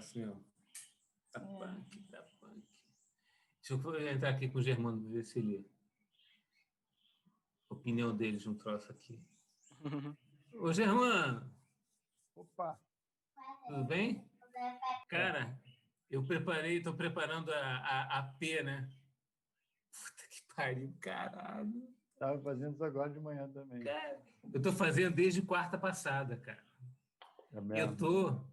assim mesmo. Tá punk, tá punk. Deixa eu entrar aqui com o Germano, ver se ele... A opinião dele de um troço aqui. Ô, Germano! Opa! Tudo bem? Cara, estou preparando a P, né? Puta que pariu, caralho. Estava fazendo isso agora de manhã também. Cara, eu estou fazendo desde quarta passada, cara. É mesmo?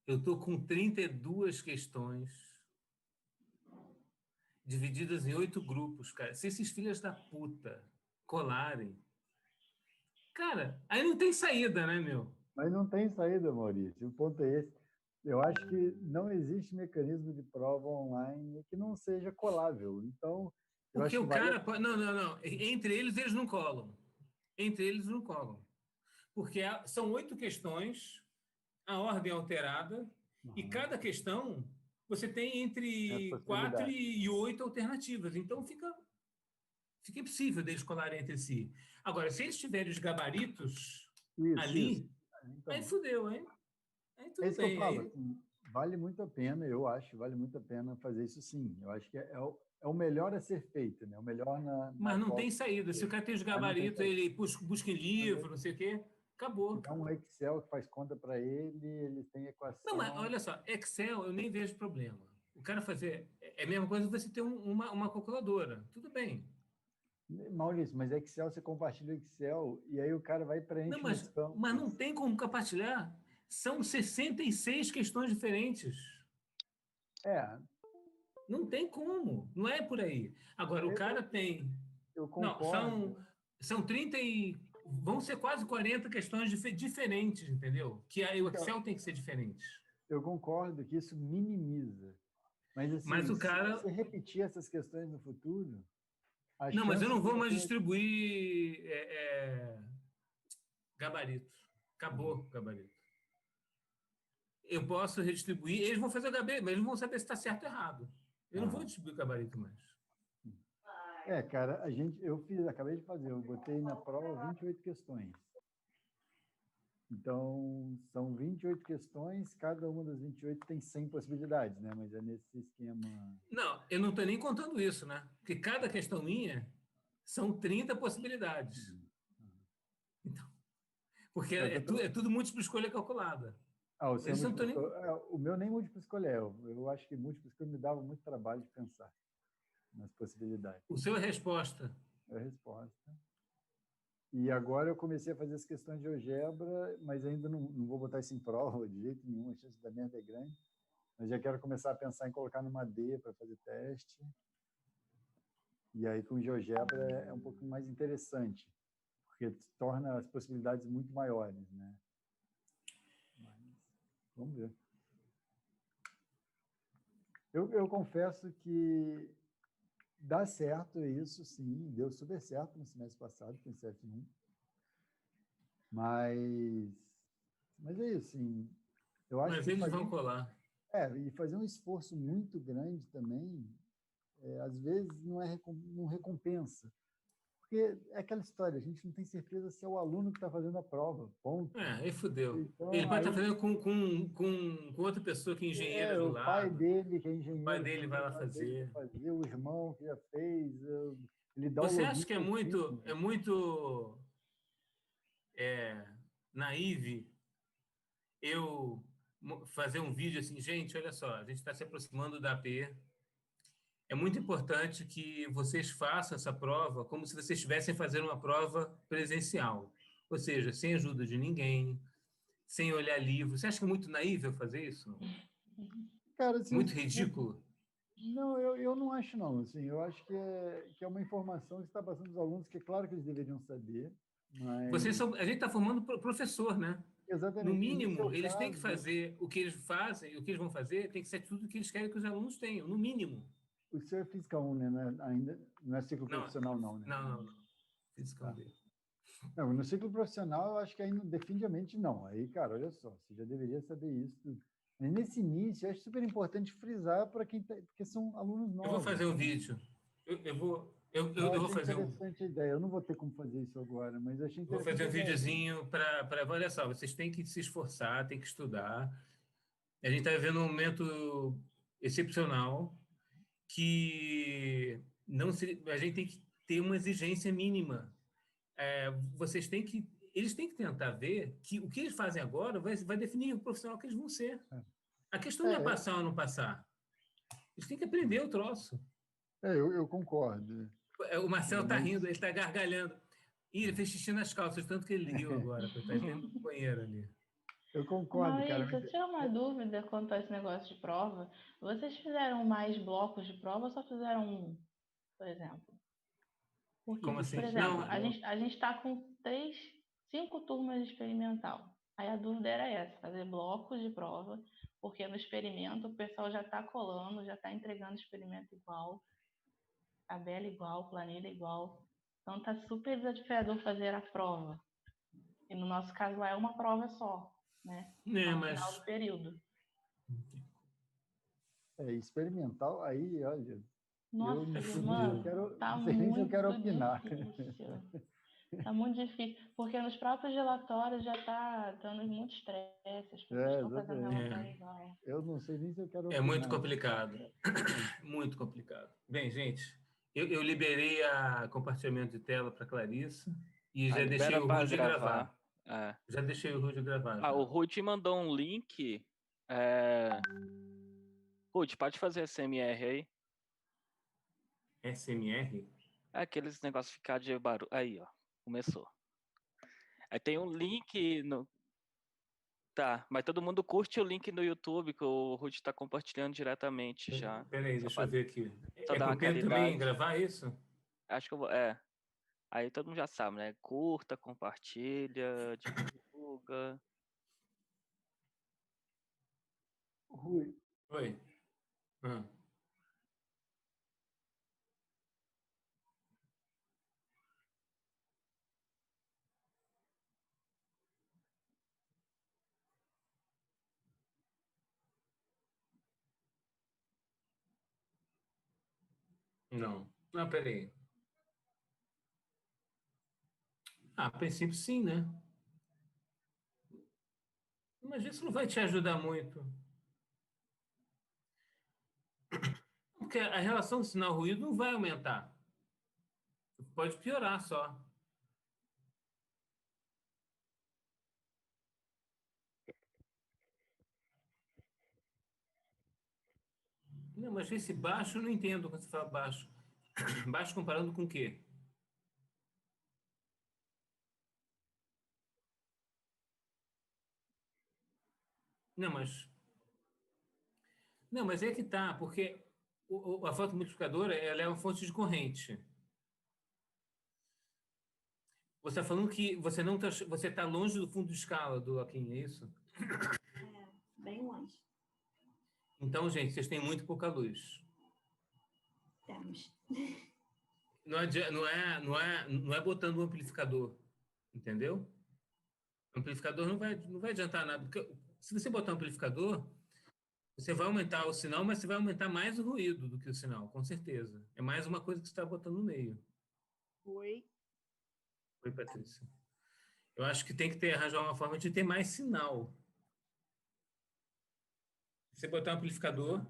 Eu tô com 32 questões divididas em 8 grupos, cara. Se esses filhos da puta colarem... Cara, aí não tem saída, né, meu? Mas não tem saída, Maurício. O ponto é esse. Eu acho que não existe mecanismo de prova online que não seja colável. Então, eu Porque acho que o vale... cara... Não. Entre eles não colam. Entre eles não colam. Porque são 8 questões, a ordem é alterada, e cada questão você tem As entre 4 possibilidades. e 8 alternativas. Então fica impossível deles colarem entre si. Agora, se eles tiverem os gabaritos Isso. ali, aí Então, fudeu, hein? Aí é tudo isso que eu bem. falo. Aí... Assim, vale muito a pena, eu acho, vale muito a pena fazer isso sim. Eu acho que é o melhor a ser feito, né? O melhor na Mas não tem qual... saída. Se o cara tem os Mas não tem gabaritos, saída. ele busca em livro, não sei o quê, Se acabou. dá um Excel que faz conta para ele, ele tem Não, mas equação. olha só, Excel eu nem vejo problema. O cara fazer... É a mesma coisa que você ter uma calculadora. Tudo bem. Maurício, mas Excel, você compartilha o Excel e aí o cara vai e Não, preenche nos mas não campos. tem como compartilhar. São 66 questões diferentes. É, Não tem como. Não é por aí. Agora, o cara eu, tem... eu Não, concordo. são 30 e... Vão ser quase 40 questões diferentes, entendeu? Que o Então, Excel tem que ser diferente. eu concordo que isso minimiza. Mas, Mas assim, o se você cara... repetir essas questões no futuro, a Não, mas eu chance não de vou mais você... distribuir gabarito. Acabou o gabarito. Eu posso redistribuir, eles vão fazer o gabarito, mas eles não vão saber se está certo ou errado. Eu não vou distribuir o gabarito mais. Cara, acabei de fazer, eu botei na prova 28 questões. Então, são 28 questões, cada uma das 28 tem 100 possibilidades, né? Mas é nesse esquema... Não, eu não estou nem contando isso, né? Porque cada questão minha são 30 possibilidades. Então, porque É o que eu é tô... tudo múltipla escolha calculada. O seu Eles não múltiplo estão nem... escolha... O meu nem múltiplo escolha é. Eu acho que múltiplo escolha me dava muito trabalho de pensar nas possibilidades. O seu é resposta. É a resposta. E agora eu comecei a fazer as questões de algebra, mas ainda não vou botar isso em prova de jeito nenhum, a chance da merda é grande. Mas já quero começar a pensar em colocar numa D para fazer teste. E aí com GeoGebra é um pouco mais interessante, porque torna as possibilidades muito maiores, né? Mas vamos ver. Eu confesso que dá certo isso, sim, deu super certo no semestre passado, com o CF1. Mas é isso, sim. Eu acho Mas que eles vão colar. e fazer um esforço muito grande também, às vezes não recompensa. Porque é aquela história, a gente não tem certeza se é o aluno que está fazendo a prova, ponto. Aí fudeu. Ele Então, pode estar aí fazendo com outra pessoa que é engenheira do o pai lado. dele, que é O pai engenheiro, dele chamou vai o lá pai dele para fazer. fazer, o irmão que já fez, ele dá o Você acha login que é do muito, filho. naive eu fazer um vídeo assim, gente, olha só, a gente está se aproximando da AP. É muito importante que vocês façam essa prova como se vocês estivessem fazendo uma prova presencial. Ou seja, sem ajuda de ninguém, sem olhar livro. Você acha que é muito naivo eu fazer isso? Cara, assim, Muito ridículo? não, eu não acho não. Assim, eu acho que é uma informação que está passando aos alunos, que é claro que eles deveriam saber, mas A gente está formando professor, né? No exatamente. E no mínimo, seu eles têm que caso, fazer o que eles fazem, o que eles vão fazer, tem que ser tudo o que eles querem que os alunos tenham, no mínimo. o seu é Física 1, né? Ainda não é ciclo Não, profissional, não, né? não. Física Tá. 1B. Não, no ciclo profissional, eu acho que ainda definitivamente não. Aí, cara, olha só, você já deveria saber isso. Mas nesse início, eu acho super importante frisar para quem tá, porque são alunos Eu vou novos. fazer um vídeo. Eu Eu vou achei fazer interessante a ideia. Eu não vou ter como fazer isso agora, mas eu achei eu vou interessante fazer a um ideia. videozinho para... Olha só, vocês têm que se esforçar, têm que estudar. A gente está vivendo um momento excepcional que a gente tem que ter uma exigência mínima. Eles têm que tentar ver que o que eles fazem agora vai definir o profissional que eles vão ser. A questão não é É, passar ou não passar. Eles têm que aprender o troço. eu concordo. O Marcelo está Mas rindo, ele está gargalhando. Ih, ele fez xixi nas calças, tanto que ele riu agora, porque está dentro do banheiro ali. eu concordo, cara. Maurício, eu tinha uma dúvida quanto a esse negócio de prova. Vocês fizeram mais blocos de prova ou só fizeram um, por exemplo? Porque, Como assim? por exemplo, Não, a gente está com 5 turmas de experimental. Aí a dúvida era essa, fazer blocos de prova, porque no experimento o pessoal já está colando, já está entregando experimento igual, tabela igual, planilha igual. Então tá super desafiador fazer a prova. E no nosso caso lá é uma prova só, né? Só no final mas do período. Experimental, aí, olha, Nossa, eu não sei nem se eu mano, quero, tá não sei nem se eu muito quero opinar. difícil. Tá muito difícil, porque nos próprios relatórios já tá dando muito estresse, as pessoas estão fazendo Exatamente. relatório igual. Eu não sei nem se eu quero é opinar. muito complicado. Muito complicado. Bem, gente, eu liberei a compartilhamento de tela para Clarissa e já deixei Libera o para Rudy gravar. É. Já deixei o Rudy gravar. Já. O Rudy mandou um link. Rudy, pode fazer SMR aí? SMR? É aqueles negócios ficar de barulho. Aí, ó. Começou. Aí tem um link no. Tá, mas todo mundo curte o link no YouTube que o Rudy está compartilhando diretamente já. Peraí, deixa eu ver aqui. Só dá uma Pedro também caridade. gravar isso? Acho que eu vou. Aí todo mundo já sabe, né? Curta, compartilha, divulga. Rui. Oi. Não. Não, peraí. A princípio sim, né? Mas isso não vai te ajudar muito. Porque a relação sinal-ruído não vai aumentar. Pode piorar só. Não, mas esse baixo eu não entendo quando você fala baixo. Baixo comparando com o quê? Não, mas... Não, mas é que tá, porque a fonte multiplicadora ela é uma fonte de corrente. Você está falando que você está longe do fundo de escala do Joaquim, é isso? Bem longe. Então, gente, vocês têm muito pouca luz. Temos. Não é botando um amplificador, entendeu? O amplificador não vai adiantar nada. Porque se você botar um amplificador, você vai aumentar o sinal, mas você vai aumentar mais o ruído do que o sinal, com certeza. É mais uma coisa que você está botando no meio. Oi. Oi, Patrícia. Eu acho que tem que arranjar uma forma de ter mais sinal. Se você botar um amplificador,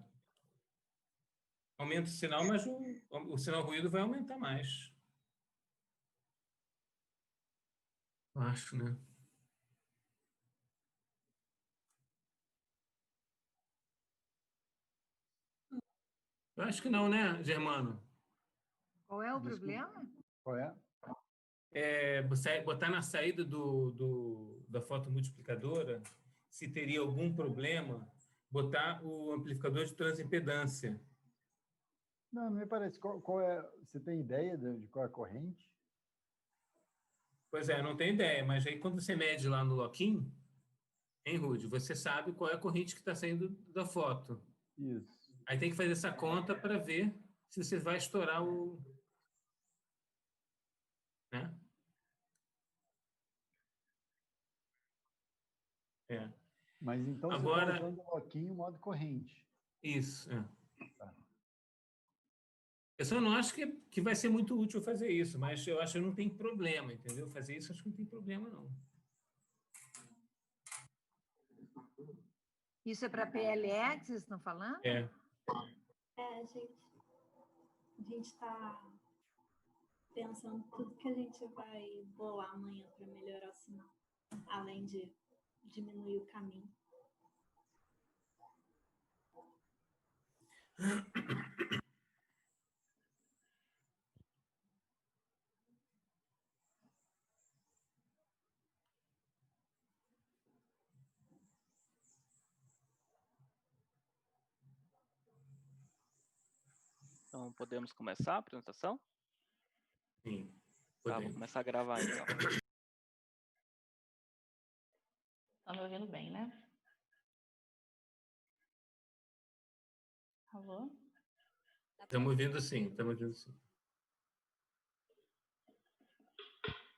aumenta o sinal, mas o sinal ruído vai aumentar mais. Eu acho, né? Eu acho que não, né, Germano? Qual é o Desculpa. problema? Qual é? Botar na saída da foto multiplicadora, se teria algum problema, botar o amplificador de transimpedância. Não me parece. Qual é? Você tem ideia de qual é a corrente? Pois é, não tenho ideia, mas aí quando você mede lá no loquim, hein, Rude, você sabe qual é a corrente que está saindo da foto. Isso. Aí tem que fazer essa conta para ver se você vai estourar o... Né? Mas então Agora, você está usando o loquinho modo corrente. Isso. Tá. Eu só não acho que vai ser muito útil fazer isso, mas eu acho que não tem problema, entendeu? Fazer isso acho que não tem problema, não. Isso é para PLE que vocês estão falando? É. A gente está pensando tudo que a gente vai bolar amanhã para melhorar o sinal, além de diminuir o caminho. Então, podemos começar a apresentação? Sim. Tá, vou Podemos. começar a gravar, então. Estão me ouvindo bem, né? Alô? Estamos ouvindo sim, estamos ouvindo sim.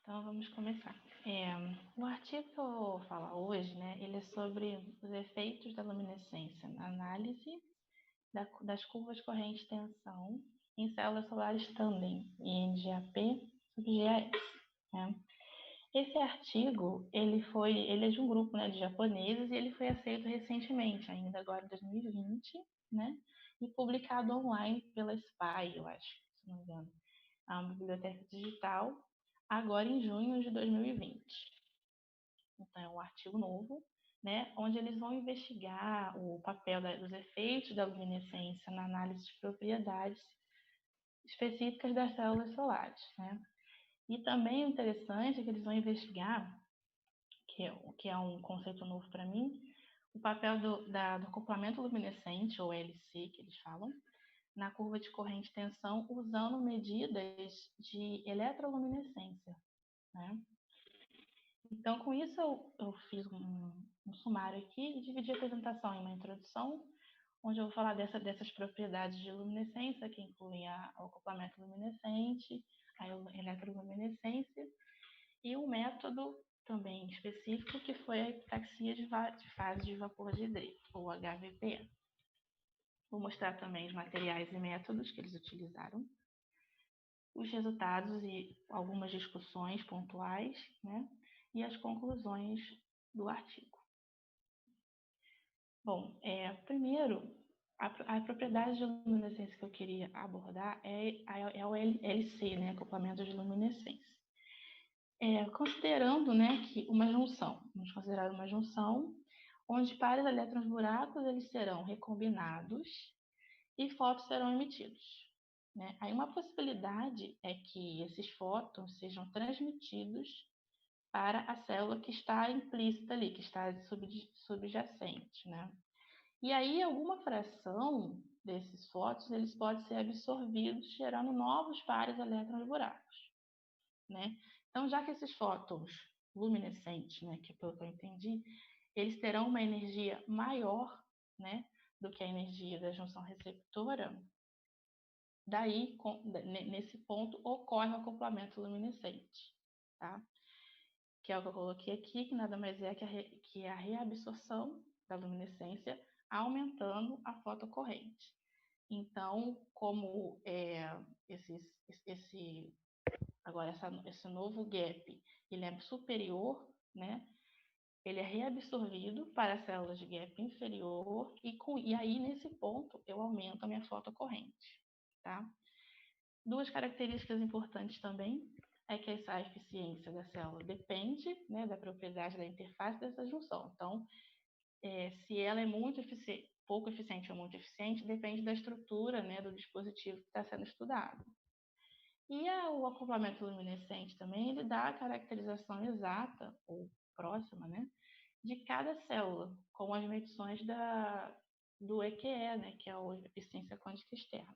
Então, vamos começar. O artigo que eu vou falar hoje, né, ele é sobre os efeitos da luminescência na análise das curvas corrente tensão em células solares tandem, em GAP sobre GAS. Né? Esse artigo, ele é de um grupo, né, de japoneses e ele foi aceito recentemente, ainda agora em 2020, né, e publicado online pela SPY, eu acho, se não me engano, a uma biblioteca digital, agora em junho de 2020. Então, é um artigo novo, né, onde eles vão investigar o papel dos efeitos da luminescência na análise de propriedades específicas das células solares. Né? E também o interessante é que eles vão investigar, que é um conceito novo para mim, o papel do acoplamento luminescente, ou LC, que eles falam, na curva de corrente tensão, usando medidas de eletroluminescência. Né? Então, com isso, eu fiz um sumário aqui e dividi a apresentação em uma introdução, onde eu vou falar dessas propriedades de luminescência, que incluem o acoplamento luminescente, a eletroluminescência, e um método também específico, que foi a epitaxia de fase de vapor de hidreto, ou HVPE. Vou mostrar também os materiais e métodos que eles utilizaram, os resultados e algumas discussões pontuais, né? E as conclusões do artigo. Bom, primeiro, a propriedade de luminescência que eu queria abordar é o LC, né? Acoplamento de luminescência. Considerando, né, que uma junção, vamos considerar uma junção, onde pares elétrons buracos eles serão recombinados e fótons serão emitidos. Né? Aí uma possibilidade é que esses fótons sejam transmitidos para a célula que está implícita ali, que está subjacente. Né? E aí alguma fração desses fótons eles podem ser absorvidos, gerando novos pares elétrons buracos. Né? Então, já que esses fótons luminescentes, né, que pelo que eu entendi, eles terão uma energia maior, né, do que a energia da junção receptora, daí, nesse ponto, ocorre o acoplamento luminescente, tá? Que é o que eu coloquei aqui, que nada mais é que a reabsorção da luminescência aumentando a fotocorrente. Então, como esse novo gap ele é superior, né? Ele é reabsorvido para as células de gap inferior e aí, nesse ponto, eu aumento a minha fotocorrente. Tá? Duas características importantes também é que essa eficiência da célula depende, né, da propriedade da interface dessa junção. Então, se ela é pouco eficiente ou muito eficiente, depende da estrutura, né, do dispositivo que está sendo estudado. E o acoplamento luminescente também, ele dá a caracterização exata, ou próxima, né, de cada célula, com as medições do EQE, né, que é a eficiência quântica externa.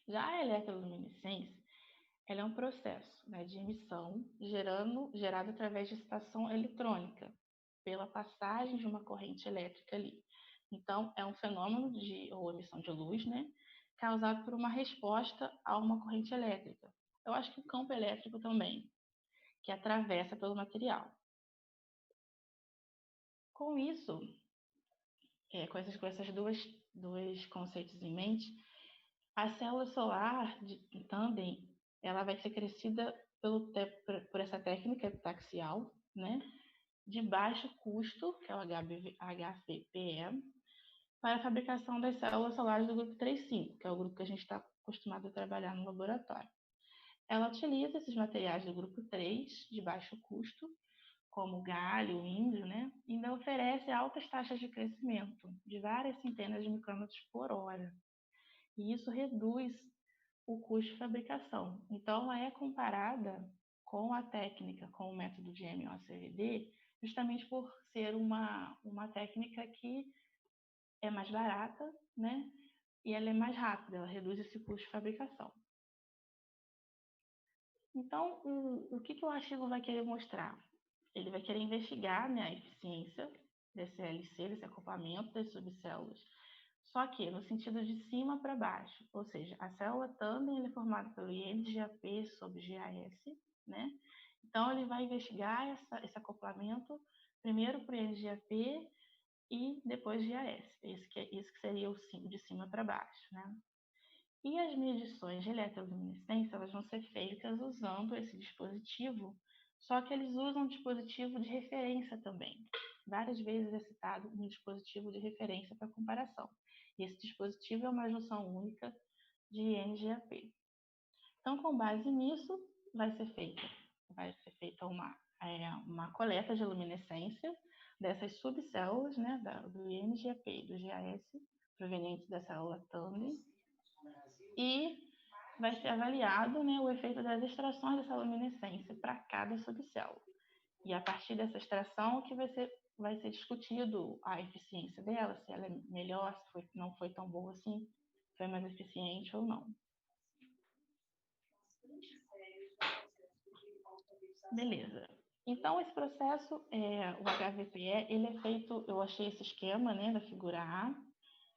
Já a eletroluminescência, ela é um processo, né, de emissão gerado através de excitação eletrônica, pela passagem de uma corrente elétrica ali. Então, é um fenômeno ou emissão de luz, né, causado por uma resposta a uma corrente elétrica. Eu acho que o campo elétrico também, que atravessa pelo material. Com isso, com esses dois conceitos em mente, a célula solar de tandem, ela vai ser crescida por essa técnica epitaxial, né? de baixo custo, que é o HVPE, para a fabricação das células solares do grupo 3,5, que é o grupo que a gente está acostumado a trabalhar no laboratório. Ela utiliza esses materiais do grupo 3, de baixo custo, como o galho, o índio, né? E ainda oferece altas taxas de crescimento, de várias centenas de micrômetros por hora. E isso reduz o custo de fabricação. Então, ela é comparada com a técnica, com o método de MOCVD, justamente por ser uma técnica que é mais barata, né? E ela é mais rápida, ela reduz esse custo de fabricação. Então, o que o artigo vai querer mostrar? Ele vai querer investigar, né, a eficiência desse LC, desse acoplamento das subcélulas, só que no sentido de cima para baixo, ou seja, a célula tandem é formada pelo INGAP sobre GAS, né? Então, ele vai investigar esse acoplamento primeiro para o INGAP e depois GAS, esse que seria o de cima para baixo, né? E as medições de eletroluminescência, elas vão ser feitas usando esse dispositivo, só que eles usam um dispositivo de referência também. Várias vezes é citado um dispositivo de referência para comparação. E esse dispositivo é uma junção única de NGAP. Então, com base nisso, vai ser feita uma coleta de luminescência dessas subcélulas, né, do INGAP e do GAS, provenientes da célula tandem, e vai ser avaliado, né, o efeito das extrações dessa luminescência para cada subcélula. E a partir dessa extração que vai ser discutido a eficiência dela, se ela é melhor, se não foi tão boa assim, se foi mais eficiente ou não. Beleza. Então, esse processo, o HVPE, ele é feito, eu achei esse esquema, né, da figura A,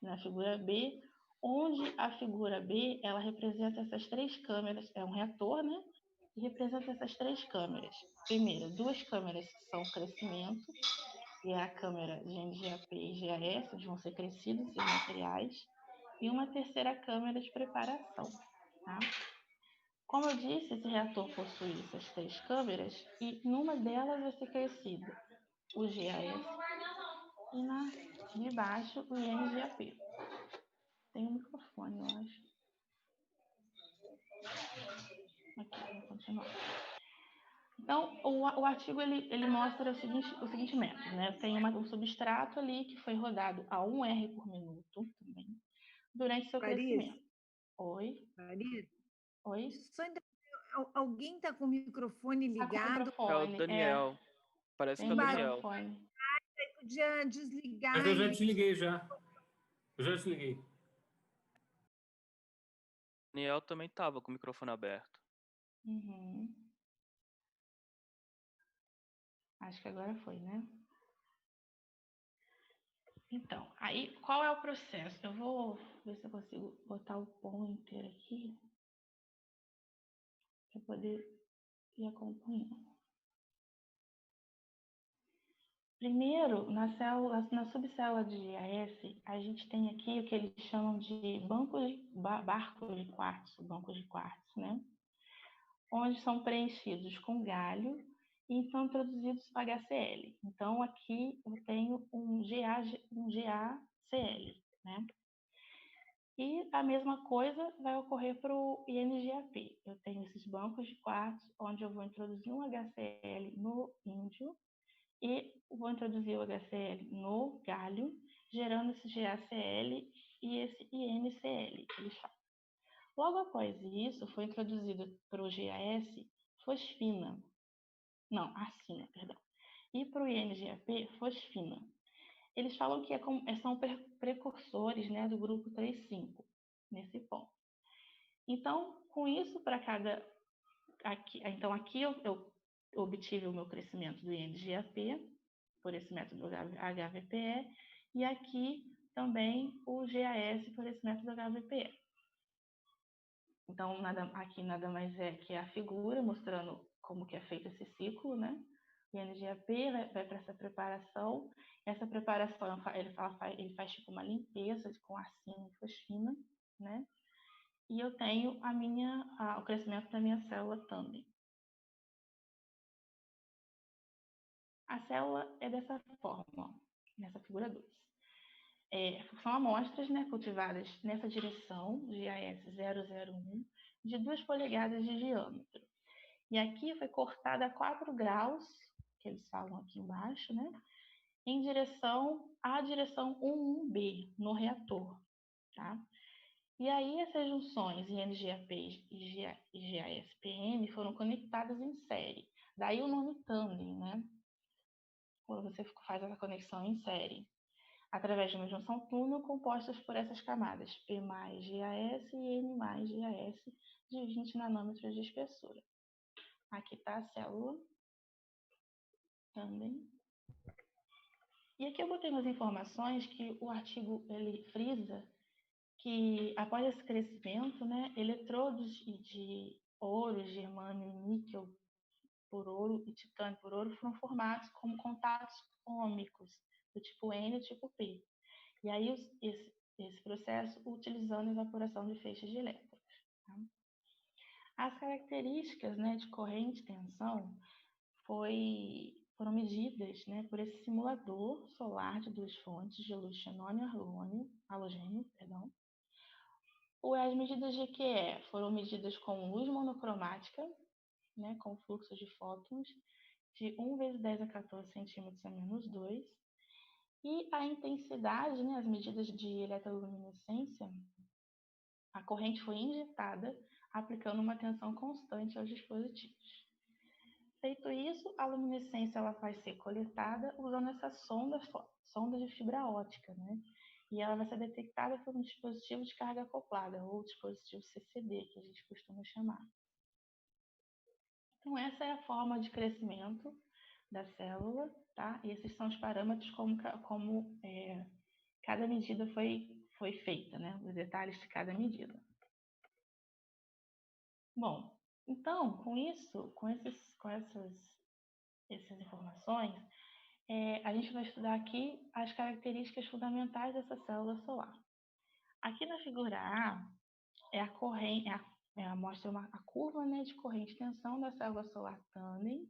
na figura B, onde a figura B, ela representa essas três câmeras, é um reator, né, e representa essas três câmeras. Primeiro, duas câmeras que são crescimento, que é a câmera de NGAP e GAS, onde vão ser crescidos esses materiais, e uma terceira câmera de preparação, tá? Como eu disse, esse reator possui essas três câmeras e numa delas vai ser crescido o GAS e de baixo o NGAP. Tem um microfone, eu acho. Aqui, vou continuar. Então, o artigo ele mostra o seguinte método, né? Tem um substrato ali que foi rodado a 1 R por minuto também, durante seu crescimento. Oi? Marisa? Oi? Alguém está com o microfone ligado? É o Daniel. Parece que é o Daniel. Podia desligar. Mas eu já desliguei já. Eu já desliguei. Daniel também estava com o microfone aberto. Uhum. Acho que agora foi, né? Então, aí qual é o processo? Eu vou ver se eu consigo botar o pointer aqui para poder ir acompanhando. Primeiro, na subcélula de GAS, a gente tem aqui o que eles chamam de barcos de quartzo, né? Onde são preenchidos com galho e são introduzidos o HCl. Então, aqui eu tenho um GaCl, né? E a mesma coisa vai ocorrer para o INGAP. Eu tenho esses bancos de quartzo, onde eu vou introduzir um HCl no índio e vou introduzir o HCl no galho, gerando esse GaCl e esse INCl que eles falam. Logo após isso, foi introduzido para o GAS fosfina. Não, acina, perdão. E para o INGAP, fosfina. Eles falam que são precursores, né, do grupo 3,5, nesse ponto. Então, com isso, para cada... Então, aqui eu obtive o meu crescimento do INGAP, por esse método HVPE, e aqui também o GAS por esse método HVPE. Então, aqui nada mais é que a figura mostrando como que é feito esse ciclo, né? O INGAP vai para essa preparação. Essa preparação, ele faz tipo uma limpeza com acina e fosfina, né? E eu tenho o crescimento da minha célula tandem. A célula é dessa forma, ó, nessa figura 2. São amostras, né, cultivadas nessa direção, GAS 001, de 2 polegadas de diâmetro. E aqui foi cortada a 4 graus, que eles falam aqui embaixo, né, em direção à direção 11B, no reator. Tá? E aí essas junções INGAP e GASPM foram conectadas em série. Daí o nome tandem, né? Quando você faz essa conexão em série, através de uma junção túnel compostas por essas camadas P mais GAS e N mais GAS de 20 nanômetros de espessura. Aqui está a célula tandem. E aqui eu botei umas informações que o artigo ele frisa que após esse crescimento, né, eletrodos de ouro, germânio e níquel por ouro e titânio por ouro foram formados como contatos ômicos do tipo N e tipo P. E aí esse processo utilizando a evaporação de feixes de elétrons. Tá? As características, né, de corrente e tensão foram medidas, né, por esse simulador solar de 2 fontes de luz xenônio e halogênio. As medidas de QE foram medidas com luz monocromática, né, com fluxo de fótons de 1 × 10 a 14 centímetros a menos 2. E a intensidade, né, as medidas de eletroluminescência, a corrente foi injetada aplicando uma tensão constante aos dispositivos. Feito isso, a luminescência ela vai ser coletada usando essa sonda de fibra ótica, né? E ela vai ser detectada por um dispositivo de carga acoplada, ou dispositivo CCD, que a gente costuma chamar. Então, essa é a forma de crescimento da célula, tá? E esses são os parâmetros como cada medida foi feita, né? Os detalhes de cada medida. Bom, então, com essas informações, a gente vai estudar aqui as características fundamentais dessa célula solar. Aqui na figura A, mostra a curva, né, de corrente e tensão da célula solar tandem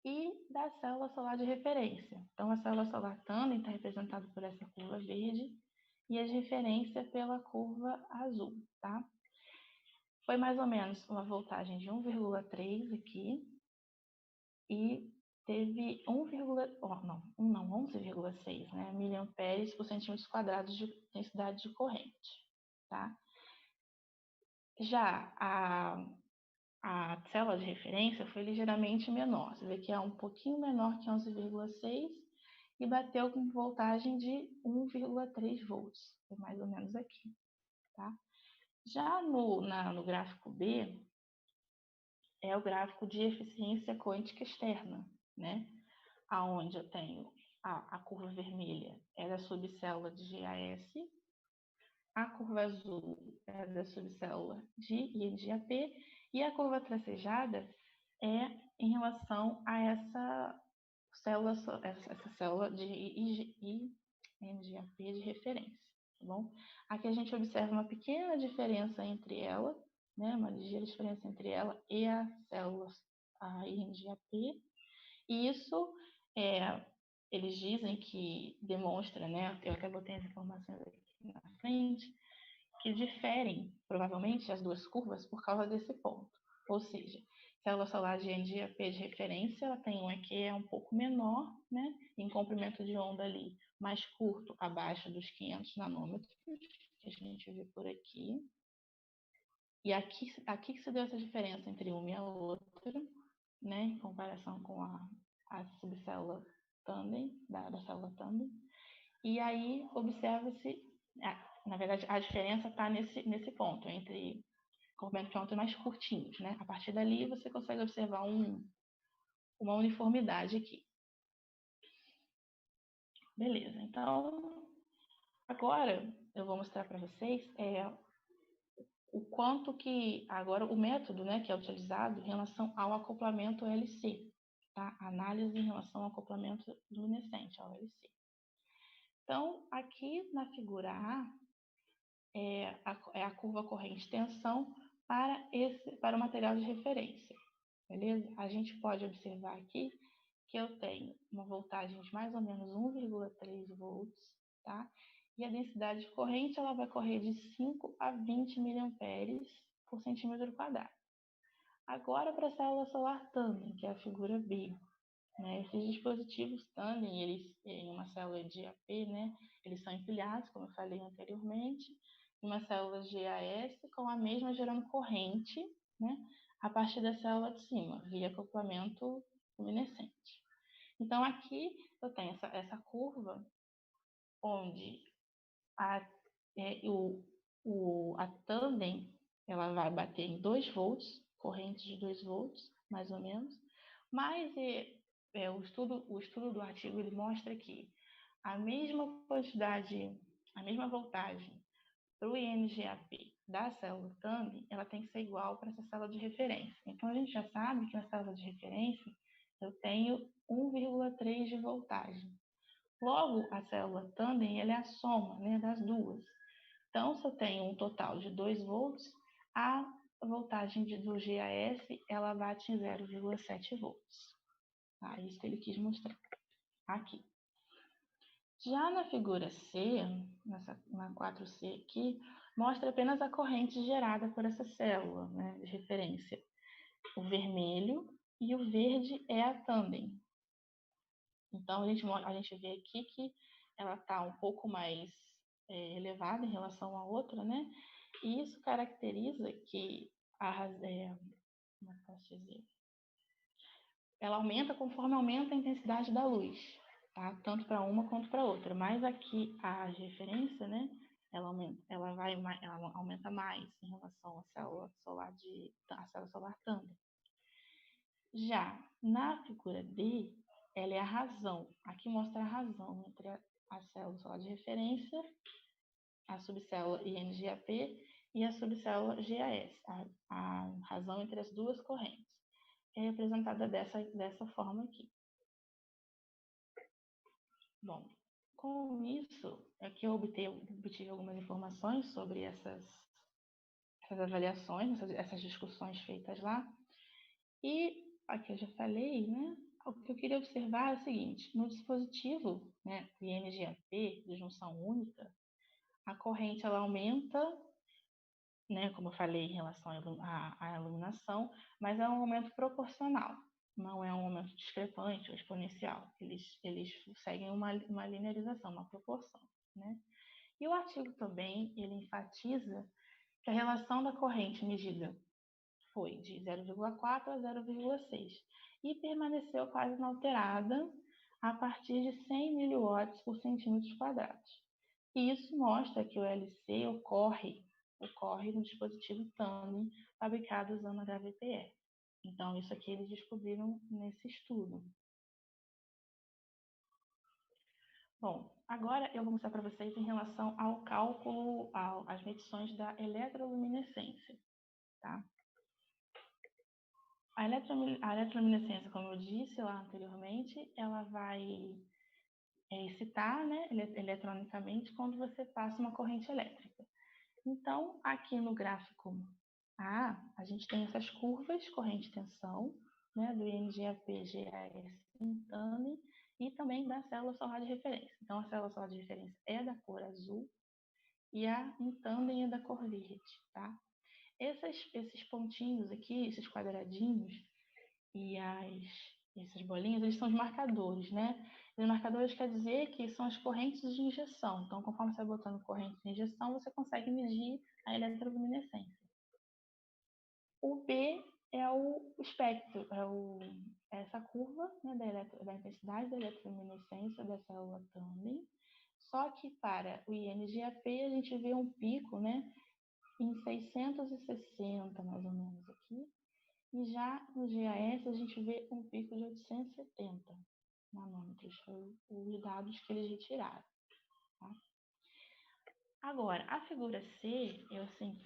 e da célula solar de referência. Então, a célula solar tandem está representada por essa curva verde e a de referência pela curva azul, tá? Foi mais ou menos uma voltagem de 1,3 aqui e teve 11,6, né, miliamperes por centímetros quadrados de densidade de corrente, tá? Já a célula de referência foi ligeiramente menor. Você vê que é um pouquinho menor que 11,6 e bateu com voltagem de 1,3 volts. Foi mais ou menos aqui, tá? Já no gráfico B, é o gráfico de eficiência quântica externa, né? Aonde eu tenho a curva vermelha é da subcélula de GAS, a curva azul é da subcélula de INGAP e a curva tracejada é em relação a essa célula de INGAP de referência, tá bom? Aqui a gente observa uma pequena diferença entre ela, né, uma ligeira diferença entre ela e a célula INGAP, e isso eles dizem que demonstra, né, eu até botei as informações aqui na frente, que diferem, provavelmente, as duas curvas por causa desse ponto. Ou seja, célula solar de NGAP de referência, ela tem um EQ um pouco menor, né, em comprimento de onda ali mais curto, abaixo dos 500 nanômetros, que a gente vê por aqui. E aqui que se deu essa diferença entre uma e a outra, né, em comparação com a subcélula tandem, da célula tandem. E aí observa-se, na verdade, a diferença está nesse ponto, entre comprimento de onda mais curtinhos, né? A partir dali você consegue observar uma uniformidade aqui. Beleza, então agora eu vou mostrar para vocês o quanto que, agora o método, né, que é utilizado em relação ao acoplamento LC, tá? Análise em relação ao acoplamento luminescente, ao LC. Então, aqui na figura A, é a curva corrente tensão para o material de referência, beleza? A gente pode observar aqui que eu tenho uma voltagem de mais ou menos 1,3 volts, tá? E a densidade de corrente ela vai correr de 5 a 20 miliamperes por centímetro quadrado. Agora, para a célula solar tandem, que é a figura B. Né? Esses dispositivos tandem, eles, em uma célula de AP, né, eles são empilhados, como eu falei anteriormente, em uma célula GAS com a mesma gerando corrente, né, a partir da célula de cima, via acoplamento luminescente. Então, aqui eu tenho essa curva, onde a tandem ela vai bater em 2 volts, corrente de 2 volts, mais ou menos, mas o estudo do artigo ele mostra que a mesma quantidade, a mesma voltagem para o INGAP da célula tandem, ela tem que ser igual para essa célula de referência. Então, a gente já sabe que na célula de referência eu tenho 1,3 de voltagem. Logo, a célula tandem ela é a soma, né, das duas. Então, se eu tenho um total de 2 volts, a voltagem do GAS ela bate em 0,7 volts. Tá? Isso que ele quis mostrar aqui. Já na figura C, na 4C aqui, mostra apenas a corrente gerada por essa célula, né, de referência. O vermelho e o verde é a tandem. Então, a gente vê aqui que ela está um pouco mais elevada em relação à outra, né? E isso caracteriza que como eu posso dizer? Ela aumenta conforme aumenta a intensidade da luz, tá? Tanto para uma quanto para outra. Mas aqui a referência, né? Ela aumenta mais em relação à célula solar tandem. Já na figura D, ela é a razão. Aqui mostra a razão entre a célula solar de referência, a subcélula INGAP e a subcélula GAS, a razão entre as duas correntes. É representada dessa forma aqui. Bom, com isso, aqui eu obtive algumas informações sobre essas avaliações, essas discussões feitas lá. E aqui eu já falei, né? O que eu queria observar é o seguinte: no dispositivo, né, INGAP, de junção única, a corrente ela aumenta, né, como eu falei em relação à iluminação, mas é um aumento proporcional, não é um aumento discrepante ou exponencial. Eles seguem uma linearização, uma proporção, né? E o artigo também ele enfatiza que a relação da corrente medida foi de 0,4 a 0,6 e permaneceu quase inalterada a partir de 100 miliwatts por centímetros quadrados. E isso mostra que o LC ocorre no dispositivo tandem fabricado usando HVPE. Então, isso aqui eles descobriram nesse estudo. Bom, agora eu vou mostrar para vocês em relação ao cálculo, às medições da eletroluminescência, tá? A eletroluminescência, como eu disse lá anteriormente, ela vai excitar, né, eletronicamente quando você passa uma corrente elétrica. Então, aqui no gráfico A, a gente tem essas curvas, corrente e tensão, né, do INGAP, GAS em tandem, e também da célula solar de referência. Então, a célula solar de referência é da cor azul e a em tandem é da cor verde, tá? Esses pontinhos aqui, esses quadradinhos e essas bolinhas, eles são os marcadores, né? Os marcadores quer dizer que são as correntes de injeção. Então, conforme você vai botando corrente de injeção, você consegue medir a eletroluminescência. O B é o espectro, é essa curva, né, da intensidade da eletroluminescência da célula tandem. Só que para o INGAP a gente vê um pico, né, em 660 mais ou menos aqui. E já no GAS a gente vê um pico de 870 nanômetros, foi os dados que eles retiraram. Tá? Agora, a figura C, eu assim,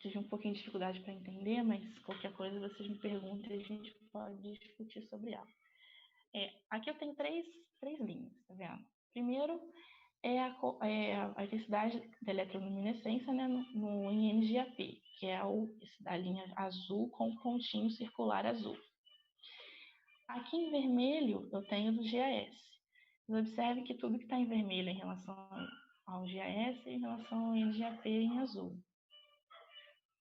tive um pouquinho de dificuldade para entender, mas qualquer coisa vocês me perguntam e a gente pode discutir sobre ela. Aqui eu tenho três linhas, tá vendo? Primeiro é a intensidade da eletroluminescência, né, no INGAP, que é a linha azul com um pontinho circular azul. Aqui em vermelho, eu tenho do GAS. Observe que tudo que está em vermelho em relação ao GAS e em relação ao NGAP em azul.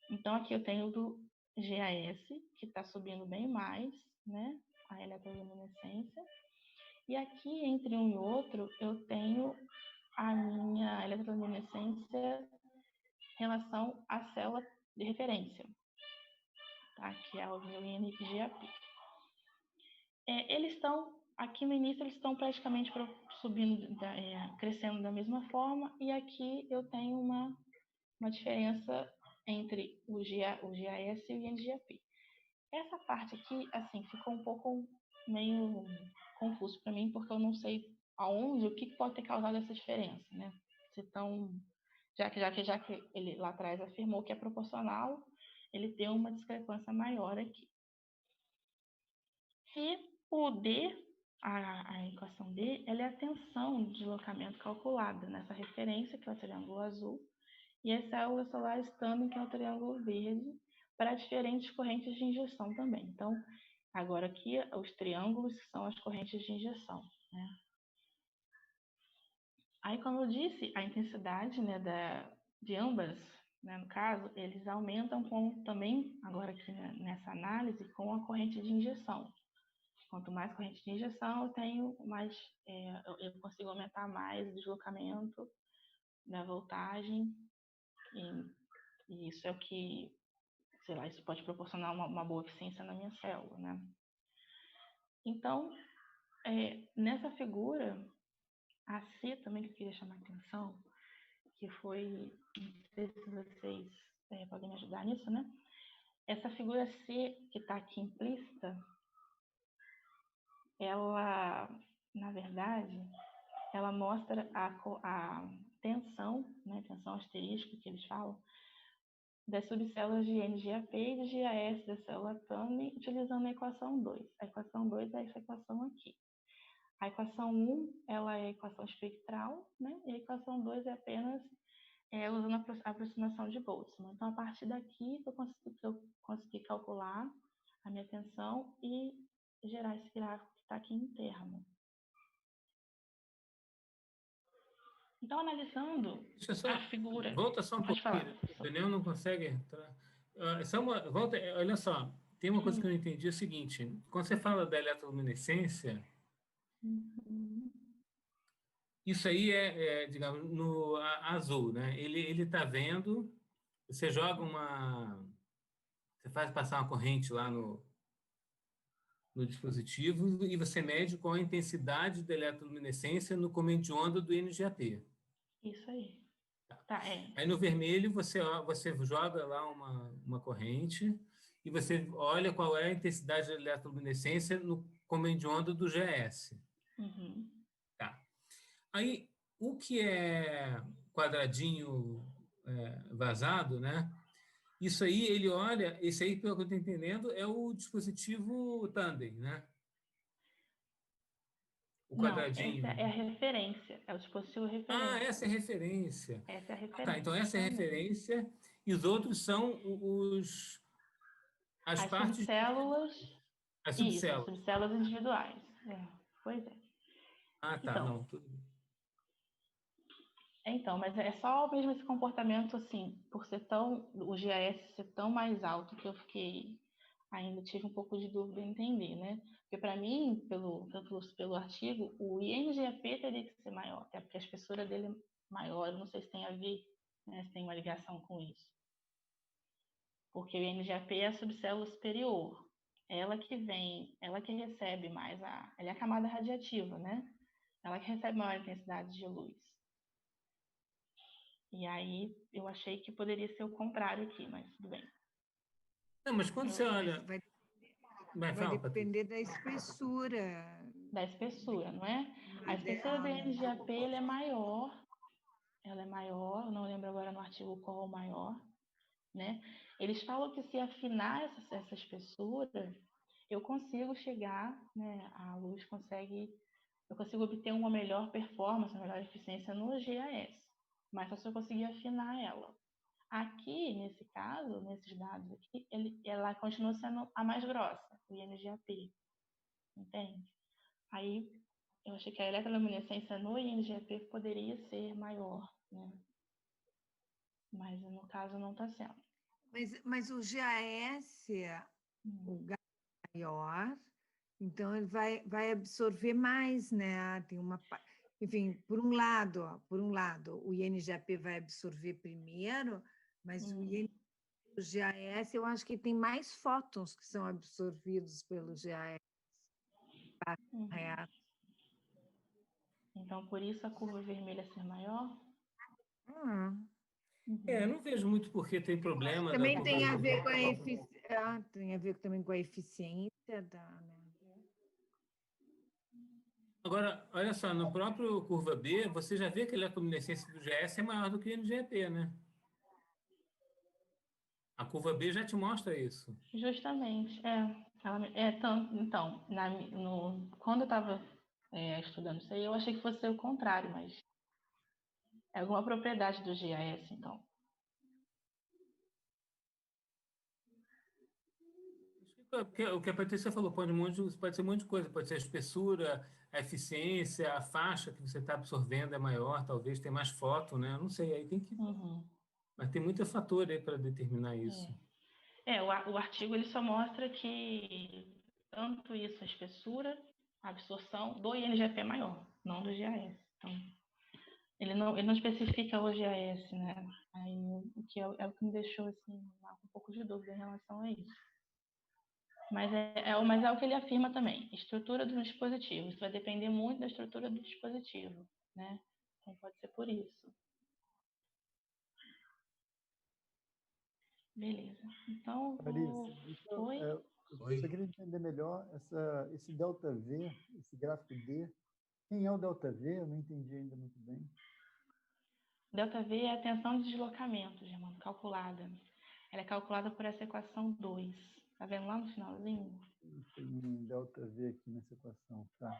Então, aqui eu tenho do GAS, que está subindo bem mais, né, a eletroluminescência. E aqui, entre um e outro, eu tenho a minha eletroluminescência em relação à célula de referência, tá? Que é o meu INGAP. Eles estão, aqui no início, eles estão praticamente subindo, crescendo da mesma forma, e aqui eu tenho uma diferença entre o GAS e o INGAP. Essa parte aqui, assim, ficou um pouco meio confuso para mim, porque eu não sei aonde, o que pode ter causado essa diferença, né? Se tão, já que ele lá atrás afirmou que é proporcional, ele tem uma discrepância maior aqui. E o D, a equação D, ela é a tensão de deslocamento calculada nessa referência, que é o triângulo azul, e as células solares Tandem, que é o triângulo verde, para diferentes correntes de injeção também. Então, agora aqui, os triângulos são as correntes de injeção, né? Aí, como eu disse, a intensidade, né, de ambas, né, no caso, eles aumentam também, agora aqui nessa análise, com a corrente de injeção. Quanto mais corrente de injeção, eu tenho mais, eu consigo aumentar mais o deslocamento da voltagem, e isso é o que, sei lá, isso pode proporcionar uma boa eficiência na minha célula, né? Então, nessa figura, a C também que eu queria chamar a atenção, que foi, não sei se vocês podem me ajudar nisso, né? Essa figura C que está aqui implícita, ela, na verdade, ela mostra a tensão, né, tensão asterística que eles falam, das subcélulas de NGAP e de GAS da célula Tandem, utilizando a equação 2. A equação 2 é essa equação aqui. A equação 1, ela é a equação espectral, né? E a equação 2 é apenas usando a aproximação de Boltzmann. Então, a partir daqui, eu consegui calcular a minha tensão e gerar esse gráfico que está aqui em termo. Então, analisando a figura... Volta só um pouquinho. O Daniel não consegue entrar. Olha só, tem uma coisa que eu não entendi, é o seguinte. Quando você fala da eletroluminescência, isso aí digamos, no azul, né? Ele está vendo, você joga você faz passar uma corrente lá no dispositivo e você mede qual a intensidade da eletroluminescência no comando de onda do NGAP. Isso aí. Tá, Aí no vermelho você joga lá uma corrente e você olha qual é a intensidade da eletroluminescência no comando de onda do GS. Uhum. Tá. Aí o que é quadradinho vazado, né? Isso aí ele olha, esse aí, pelo que eu estou entendendo, é o dispositivo Tandem, né? O quadradinho. Não, essa é a referência, é o dispositivo referência. Ah, essa é a referência. Essa é a referência. Tá, então essa é a referência e os outros são as partes... subcélulas. As subcélulas. Isso, subcélulas individuais. Pois é. Ah, tá, então, não, tudo bem. Então, mas é só mesmo esse comportamento, assim, por ser o GAS ser tão mais alto, que eu ainda tive um pouco de dúvida em entender, né? Porque para mim, pelo artigo, o INGAP teria que ser maior, até porque a espessura dele é maior, eu não sei se tem a ver, né, se tem uma ligação com isso. Porque o INGAP é a subcélula superior, ela que recebe mais ela é a camada radiativa, né? Ela que recebe maior intensidade de luz. E aí eu achei que poderia ser o contrário aqui, mas tudo bem. Não, mas quando você olha... Vai depender da espessura. Da espessura, não é? A espessura do NGAP ela é maior. Ela é maior, não lembro agora no artigo qual é o maior, né? Eles falam que se afinar essa espessura, eu consigo chegar, né? A luz eu consigo obter uma melhor performance, uma melhor eficiência no GAS, mas só se eu conseguir afinar ela. Aqui, nesse caso, nesses dados aqui, ela continua sendo a mais grossa, o INGAP. entende? Aí eu achei que a eletroluminescência no INGP poderia ser maior, né? Mas no caso não está sendo. Mas o GAS, o gás maior, então ele vai absorver mais, né? Tem uma, enfim, por um lado, o INGAP vai absorver primeiro, mas o GAS, eu acho que tem mais fótons que são absorvidos pelo GAS. Então, por isso a curva vermelha ser maior? Eu não vejo muito porque tem problema. Também tem a ver com a eficiência, tem a ver também com a eficiência da, né? Agora, olha só, no próprio curva B, você já vê que a eletroluminescência do GS é maior do que o NGP, né? A curva B já te mostra isso. Justamente, então, quando eu estava estudando isso aí, eu achei que fosse o contrário, mas é alguma propriedade do GAS, então. O que a Patrícia falou, pode ser um monte de coisa, pode ser a espessura, a eficiência, a faixa que você está absorvendo é maior, talvez tenha mais foto, né? Não sei, aí tem que... Mas tem muitos fatores aí para determinar isso. O artigo ele só mostra que tanto isso, a espessura, a absorção do INGP é maior, não do GAS. Então, ele não especifica o GAS, né? Aí, o que é o que me deixou assim, um pouco de dúvida em relação a isso. Mas é o que ele afirma também. Estrutura do dispositivo. Isso vai depender muito da estrutura do dispositivo, né? Então pode ser por isso. Beleza. Então, eu só queria entender melhor esse ΔV, esse gráfico D. Quem é o ΔV? Eu não entendi ainda muito bem. ΔV é a tensão de deslocamento, Germano, calculada. Ela é calculada por essa equação 2. Tá vendo lá no finalzinho? Tem um ΔV aqui nessa equação, tá?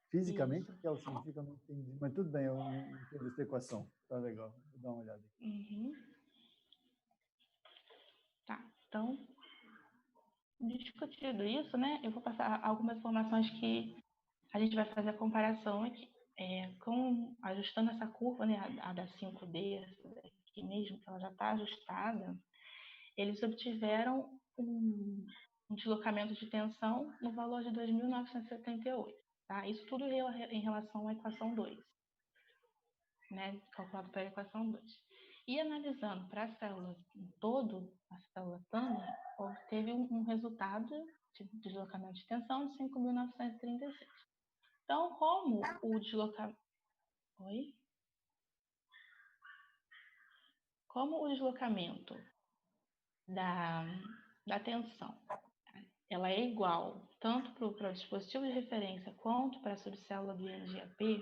Fisicamente, o que ela significa, eu não entendi. Mas tudo bem, eu não entendi essa equação. Tá legal, vou dar uma olhada aqui. Tá, então, discutido isso, né? Eu vou passar algumas informações que a gente vai fazer a comparação aqui. Ajustando essa curva, né, a da 5D, aqui mesmo, que ela já está ajustada, eles obtiveram um deslocamento de tensão no valor de 2.978. Tá? Isso tudo em relação à equação 2, né, calculado pela equação 2. E analisando para a célula todo, a célula Tanner, obteve um resultado de deslocamento de tensão de 5.936. Então, como o deslocamento... Como o deslocamento da tensão ela é igual tanto para o dispositivo de referência quanto para a subcélula do INGAP,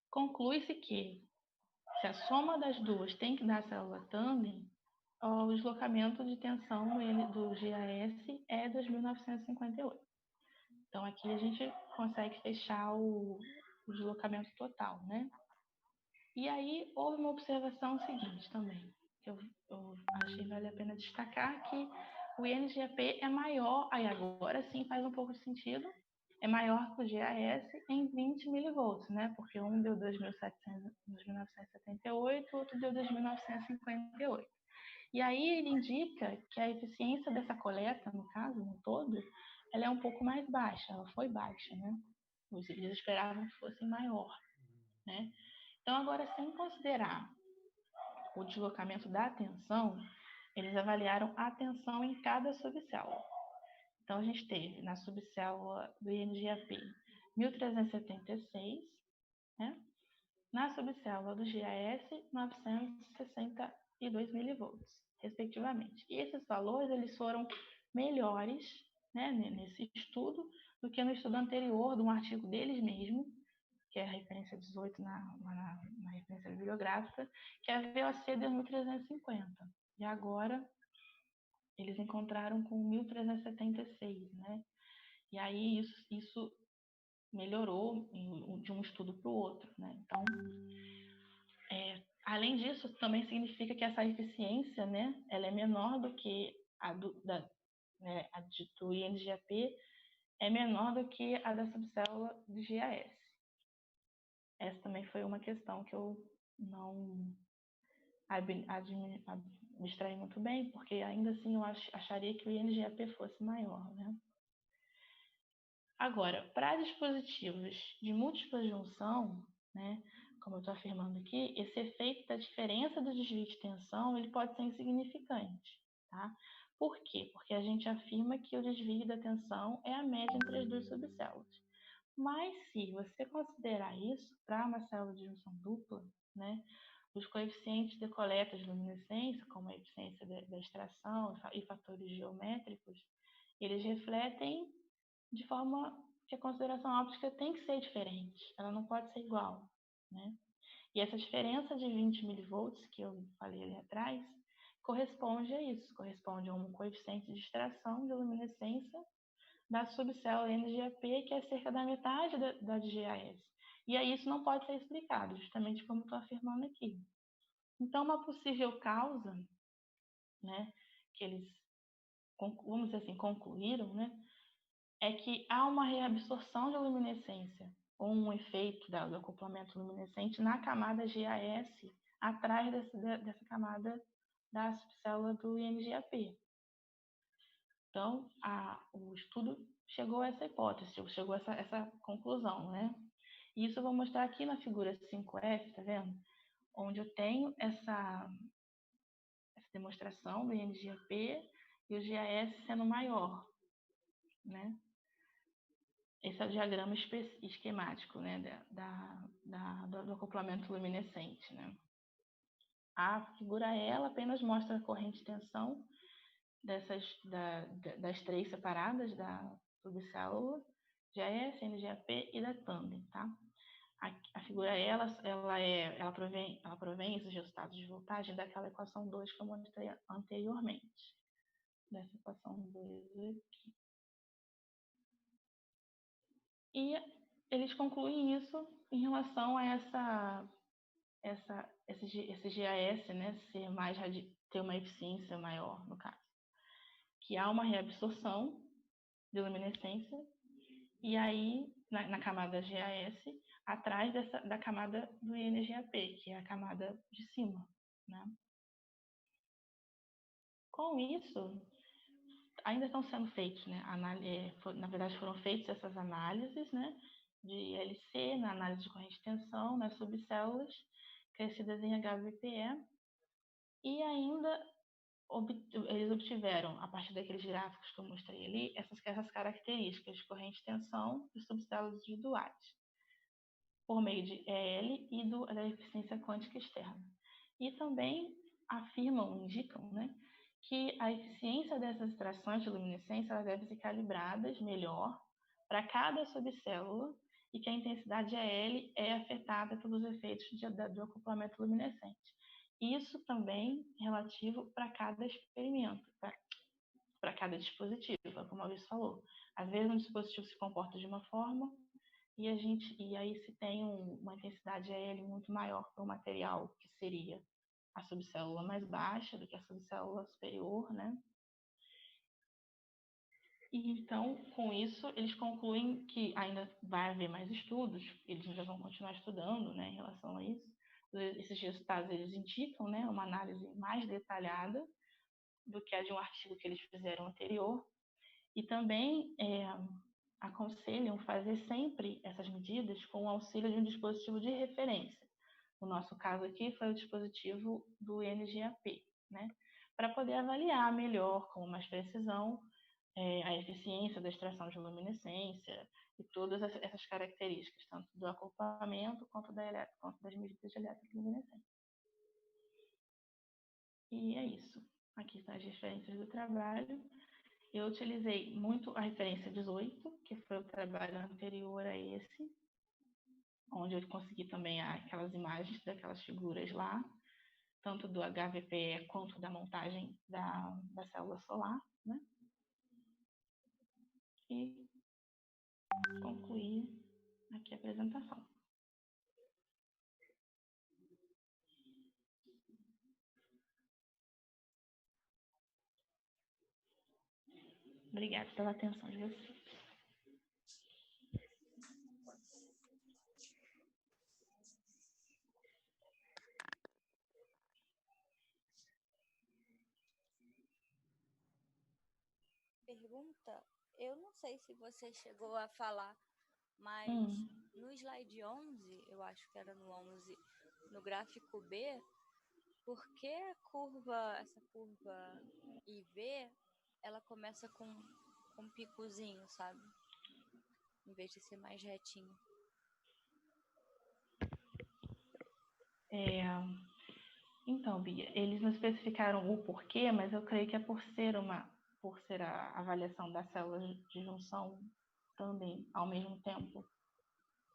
conclui-se que, se a soma das duas tem que dar a célula tandem, o deslocamento de tensão do GAS é 2.958. Então, aqui a gente consegue fechar o deslocamento total, né? E aí, houve uma observação seguinte também, que eu achei que vale a pena destacar, que o INGAP é maior, aí agora sim faz um pouco de sentido, é maior que o GAS em 20 milivolts, né? Porque um deu 2.978, o outro deu 2.958. E aí ele indica que a eficiência dessa coleta, no caso, no todo, ela é um pouco mais baixa, ela foi baixa, né? Eles esperavam que fosse maior, né? Então, agora, sem considerar o deslocamento da tensão, eles avaliaram a tensão em cada subcélula. Então, a gente teve na subcélula do INGAP 1.376, né? Na subcélula do GAS 962 milivolts, respectivamente. E esses valores eles foram melhores, né, nesse estudo do que no estudo anterior, de um artigo deles mesmos, que é a referência 18 na referência bibliográfica, que é a VOC deu 1.350. E agora eles encontraram com 1.376, né? E aí isso melhorou de um estudo para o outro, né? Então, além disso, também significa que essa eficiência, né, ela é menor do que a né, a do INGAP é menor do que a da subcélula do GAS. Essa também foi uma questão que eu não abstraí muito bem, porque ainda assim eu acharia que o INGAP fosse maior, né? Agora, para dispositivos de múltipla junção, né, como eu estou afirmando aqui, esse efeito da diferença do desvio de tensão ele pode ser insignificante. Tá? Por quê? Porque a gente afirma que o desvio da tensão é a média entre as duas subcélulas. Mas se você considerar isso para uma célula de junção dupla, né, os coeficientes de coleta de luminescência, como a eficiência da extração e fatores geométricos, eles refletem de forma que a consideração óptica tem que ser diferente, ela não pode ser igual, né? E essa diferença de 20 milivolts que eu falei ali atrás corresponde a isso, corresponde a um coeficiente de extração de luminescência da subcélula NGAP, que é cerca da metade da de GAS. E aí isso não pode ser explicado, justamente como estou afirmando aqui. Então, uma possível causa, né, que eles, vamos dizer assim, concluíram, né, é que há uma reabsorção de luminescência, ou um efeito do acoplamento luminescente na camada GAS, atrás dessa camada da subcélula do INGAP. Então, o estudo chegou a essa hipótese, chegou a essa conclusão, né? E isso eu vou mostrar aqui na figura 5F, tá vendo? Onde eu tenho essa demonstração do INGAP e o GAS sendo maior, né? Esse é o diagrama esquemático, né, do acoplamento luminescente, né? A figura ela apenas mostra a corrente de tensão das três separadas da subcélula, GAS, NGAP e da tandem, tá? A figura ela provém esses resultados de voltagem daquela equação 2 que eu mostrei anteriormente. Dessa equação 2 aqui. E eles concluem isso em relação a esse GAS, né, ter uma eficiência maior, no caso. Que há uma reabsorção de luminescência, e aí, na camada GAS, atrás da camada do INGAP, que é a camada de cima, né? Com isso, ainda estão sendo feitos, né? Na verdade, foram feitas essas análises, né? De LC, na análise de corrente de tensão, nas subcélulas crescidas em HVPE, e ainda eles obtiveram, a partir daqueles gráficos que eu mostrei ali, essas características de corrente de tensão de subcélulas individuais, por meio de EL e da eficiência quântica externa. E também afirmam, indicam, né, que a eficiência dessas extrações de luminescência elas devem ser calibradas melhor para cada subcélula e que a intensidade EL é afetada pelos efeitos do acoplamento luminescente. Isso também relativo para cada experimento, para cada dispositivo, como a Luiz falou. Às vezes um dispositivo se comporta de uma forma e aí se tem uma intensidade EL muito maior para o material, que seria a subcélula mais baixa do que a subcélula superior, né? E então, com isso, eles concluem que ainda vai haver mais estudos, eles ainda vão continuar estudando, né, em relação a isso. Esses resultados, eles indicam, né, uma análise mais detalhada do que a de um artigo que eles fizeram anterior. E também aconselham fazer sempre essas medidas com o auxílio de um dispositivo de referência. No nosso caso aqui foi o dispositivo do NGAP, né? Para poder avaliar melhor, com mais precisão, a eficiência da extração de luminescência e todas essas características, tanto do acoplamento quanto das medidas de eletroluminescência. E é isso. Aqui estão as referências do trabalho. Eu utilizei muito a referência 18, que foi o trabalho anterior a esse, onde eu consegui também aquelas imagens daquelas figuras lá, tanto do HVPE quanto da montagem da célula solar, né? E concluí aqui a apresentação. Obrigada pela atenção de vocês. Pergunta, eu não sei se você chegou a falar, mas no slide 11, eu acho que era no 11, no gráfico B, por que essa curva IV, ela começa com um picozinho, sabe? Em vez de ser mais retinho. Então, Bia, eles não especificaram o porquê, mas eu creio que é por ser a avaliação das células de junção também ao mesmo tempo.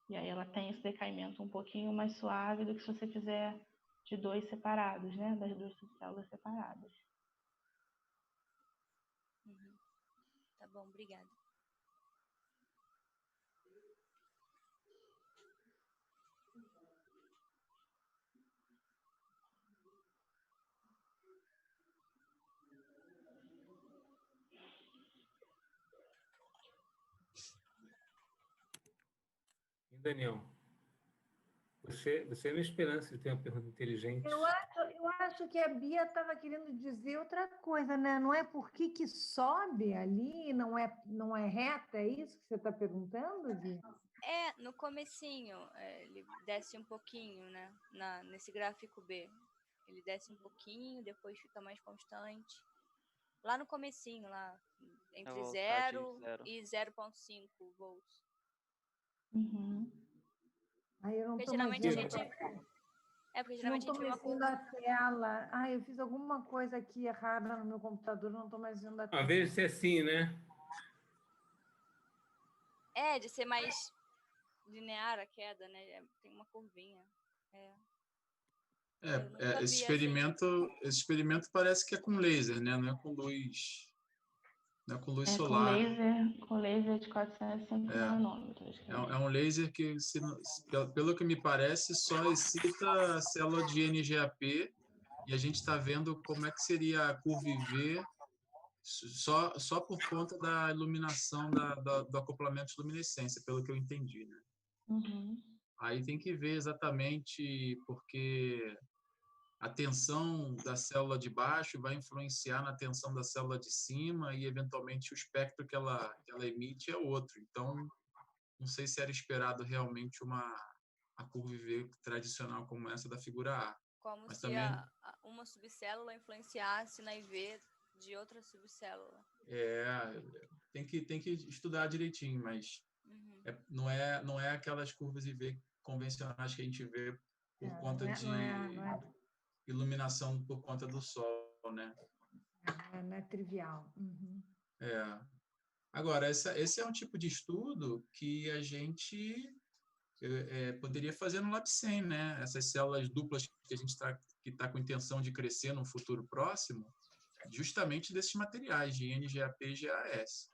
E aí ela tem esse decaimento um pouquinho mais suave do que se você fizer de dois separados, né? Das duas células separadas. Tá bom, obrigada. E Daniel, você é minha esperança de ter uma pergunta inteligente. Eu acho que a Bia estava querendo dizer outra coisa, né? Não é por que sobe ali, não é reta, é isso que você está perguntando, Bia? No comecinho, ele desce um pouquinho, né? Nesse gráfico B. Ele desce um pouquinho, depois fica mais constante. Lá no comecinho, lá, entre 0 e 0,5 volts. Aí eu não Porque estou mais geralmente a vendo. gente... porque geralmente a gente vê uma vendo a tela. Eu fiz alguma coisa aqui errada no meu computador, não estou mais vendo a tela. Às vezes é assim, né? De ser mais linear a queda, né? Tem uma curvinha. Esse experimento parece que é com laser, né? Não é com luz, solar. Com laser de 405 nanômetros. É um laser que, pelo que me parece, só excita a célula de NGAP, e a gente está vendo como é que seria a curva IV só por conta da iluminação do acoplamento de luminescência, pelo que eu entendi, né? Aí tem que ver exatamente porque a tensão da célula de baixo vai influenciar na tensão da célula de cima e, eventualmente, o espectro que ela emite é outro. Então, não sei se era esperado realmente a curva IV tradicional como essa da figura A. Como mas se também uma subcélula influenciasse na IV de outra subcélula. Tem que estudar direitinho, mas não é aquelas curvas IV convencionais que a gente vê por conta de iluminação por conta do sol, né? Não é trivial. Agora, esse é um tipo de estudo que a gente poderia fazer no LabCem, né? Essas células duplas que a gente está com intenção de crescer no futuro próximo, justamente desses materiais de NGAP e GAS.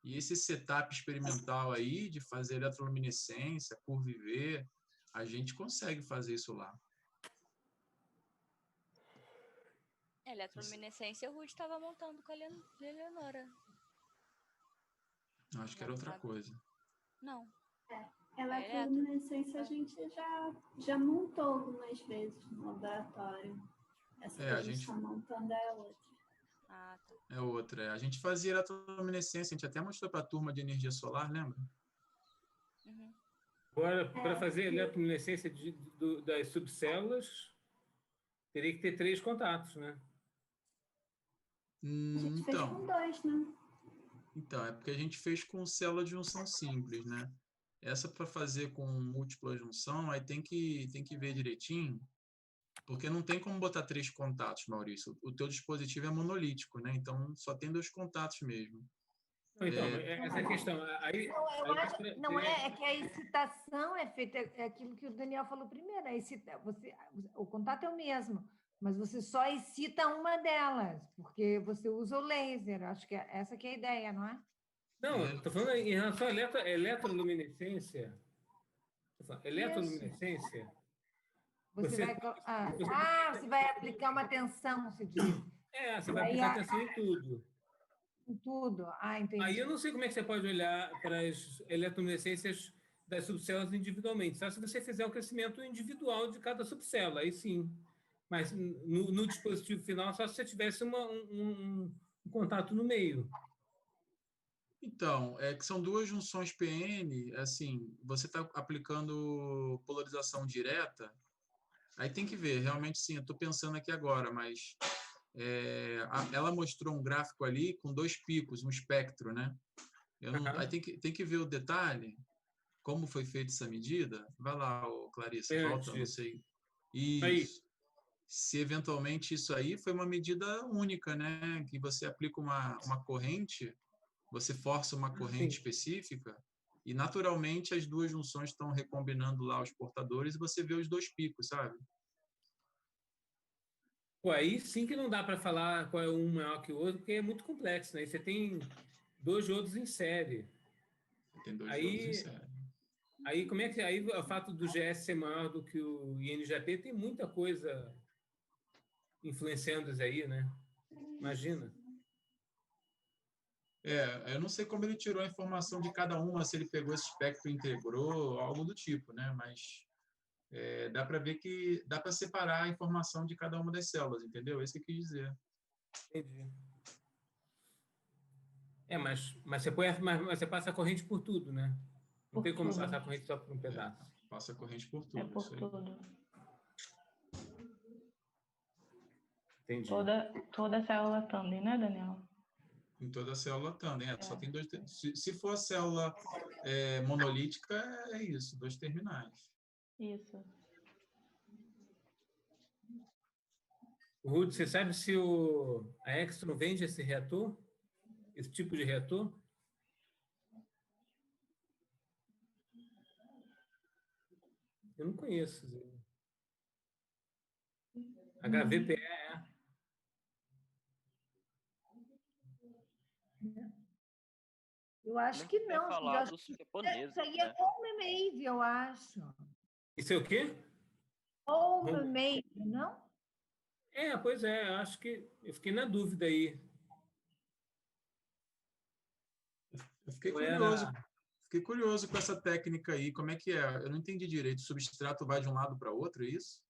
E esse setup experimental aí de fazer eletroluminescência, curva IV, a gente consegue fazer isso lá. Eletroluminescência, o Ruth estava montando com a Eleonora. Acho que era outra coisa. Não. Eletroluminescência a gente já montou algumas vezes no laboratório. Essa que a gente está montando é outra. Tá. É outra. A gente fazia eletroluminescência, a gente até mostrou para a turma de energia solar, lembra? Agora, para fazer eletroluminescência das subcélulas, teria que ter 3 contatos, né? A gente fez com 2, né? Então, é porque a gente fez com célula de junção simples, né? Essa para fazer com múltipla junção, aí tem que ver direitinho, porque não tem como botar 3 contatos, Maurício. O teu dispositivo é monolítico, né? Então, só tem 2 contatos mesmo. Então, essa questão... É que a excitação é feita, é aquilo que o Daniel falou primeiro, o contato é o mesmo, mas você só excita uma delas, porque você usa o laser. Acho que essa que é a ideia, não é? Não, estou falando em relação à eletroluminescência. Eletroluminescência... Você vai aplicar uma tensão, se diz. Você vai aplicar tensão em tudo. com tudo. Ah, entendi. Aí eu não sei como é que você pode olhar para as eletroluminescências das subcélulas individualmente, só se você fizer o crescimento individual de cada subcélula, aí sim. Mas no dispositivo final, só se você tivesse um contato no meio. Então, é que são duas junções PN, assim, você está aplicando polarização direta, aí tem que ver, realmente sim, eu estou pensando aqui agora, mas ela mostrou um gráfico ali com 2 picos, um espectro, né? Aí tem que ver o detalhe, como foi feita essa medida. Vai lá, Clarissa, volta, não sei. Isso. Se eventualmente isso aí foi uma medida única, né? Que você aplica uma corrente, você força uma corrente específica e naturalmente as duas junções estão recombinando lá os portadores e você vê os 2 picos, sabe? Pô, aí sim que não dá para falar qual é um maior que o outro, porque é muito complexo, né? Você tem 2 diodos em série. Tem 2 diodos em série. Aí, como é que... Aí, o fato do GS ser maior do que o INGP tem muita coisa influenciando isso aí, né? Imagina. Eu não sei como ele tirou a informação de cada uma, se ele pegou esse espectro e integrou, algo do tipo, né? Mas dá para ver que dá para separar a informação de cada uma das células, entendeu? É isso que eu quis dizer. Entendi. Mas você passa a corrente por tudo, né? Não tem como passar a corrente só por um pedaço. Passa a corrente por tudo. É por tudo. Entendi. Toda célula tandem, né, Daniel? Em toda célula tandem. Só tem 2. Se for a célula monolítica, é isso, 2 terminais. Isso. Ruth, você sabe se a Extron vende esse reator? Esse tipo de reator? Eu não conheço. HVPE, Eu acho que não. Falado dos japoneses, isso aí é Homemade, eu acho. Isso é o quê? Homemade, não? Pois é, acho que eu fiquei na dúvida aí. Eu fiquei curioso com essa técnica aí, como é que é? Eu não entendi direito. O substrato vai de um lado para o outro, é isso?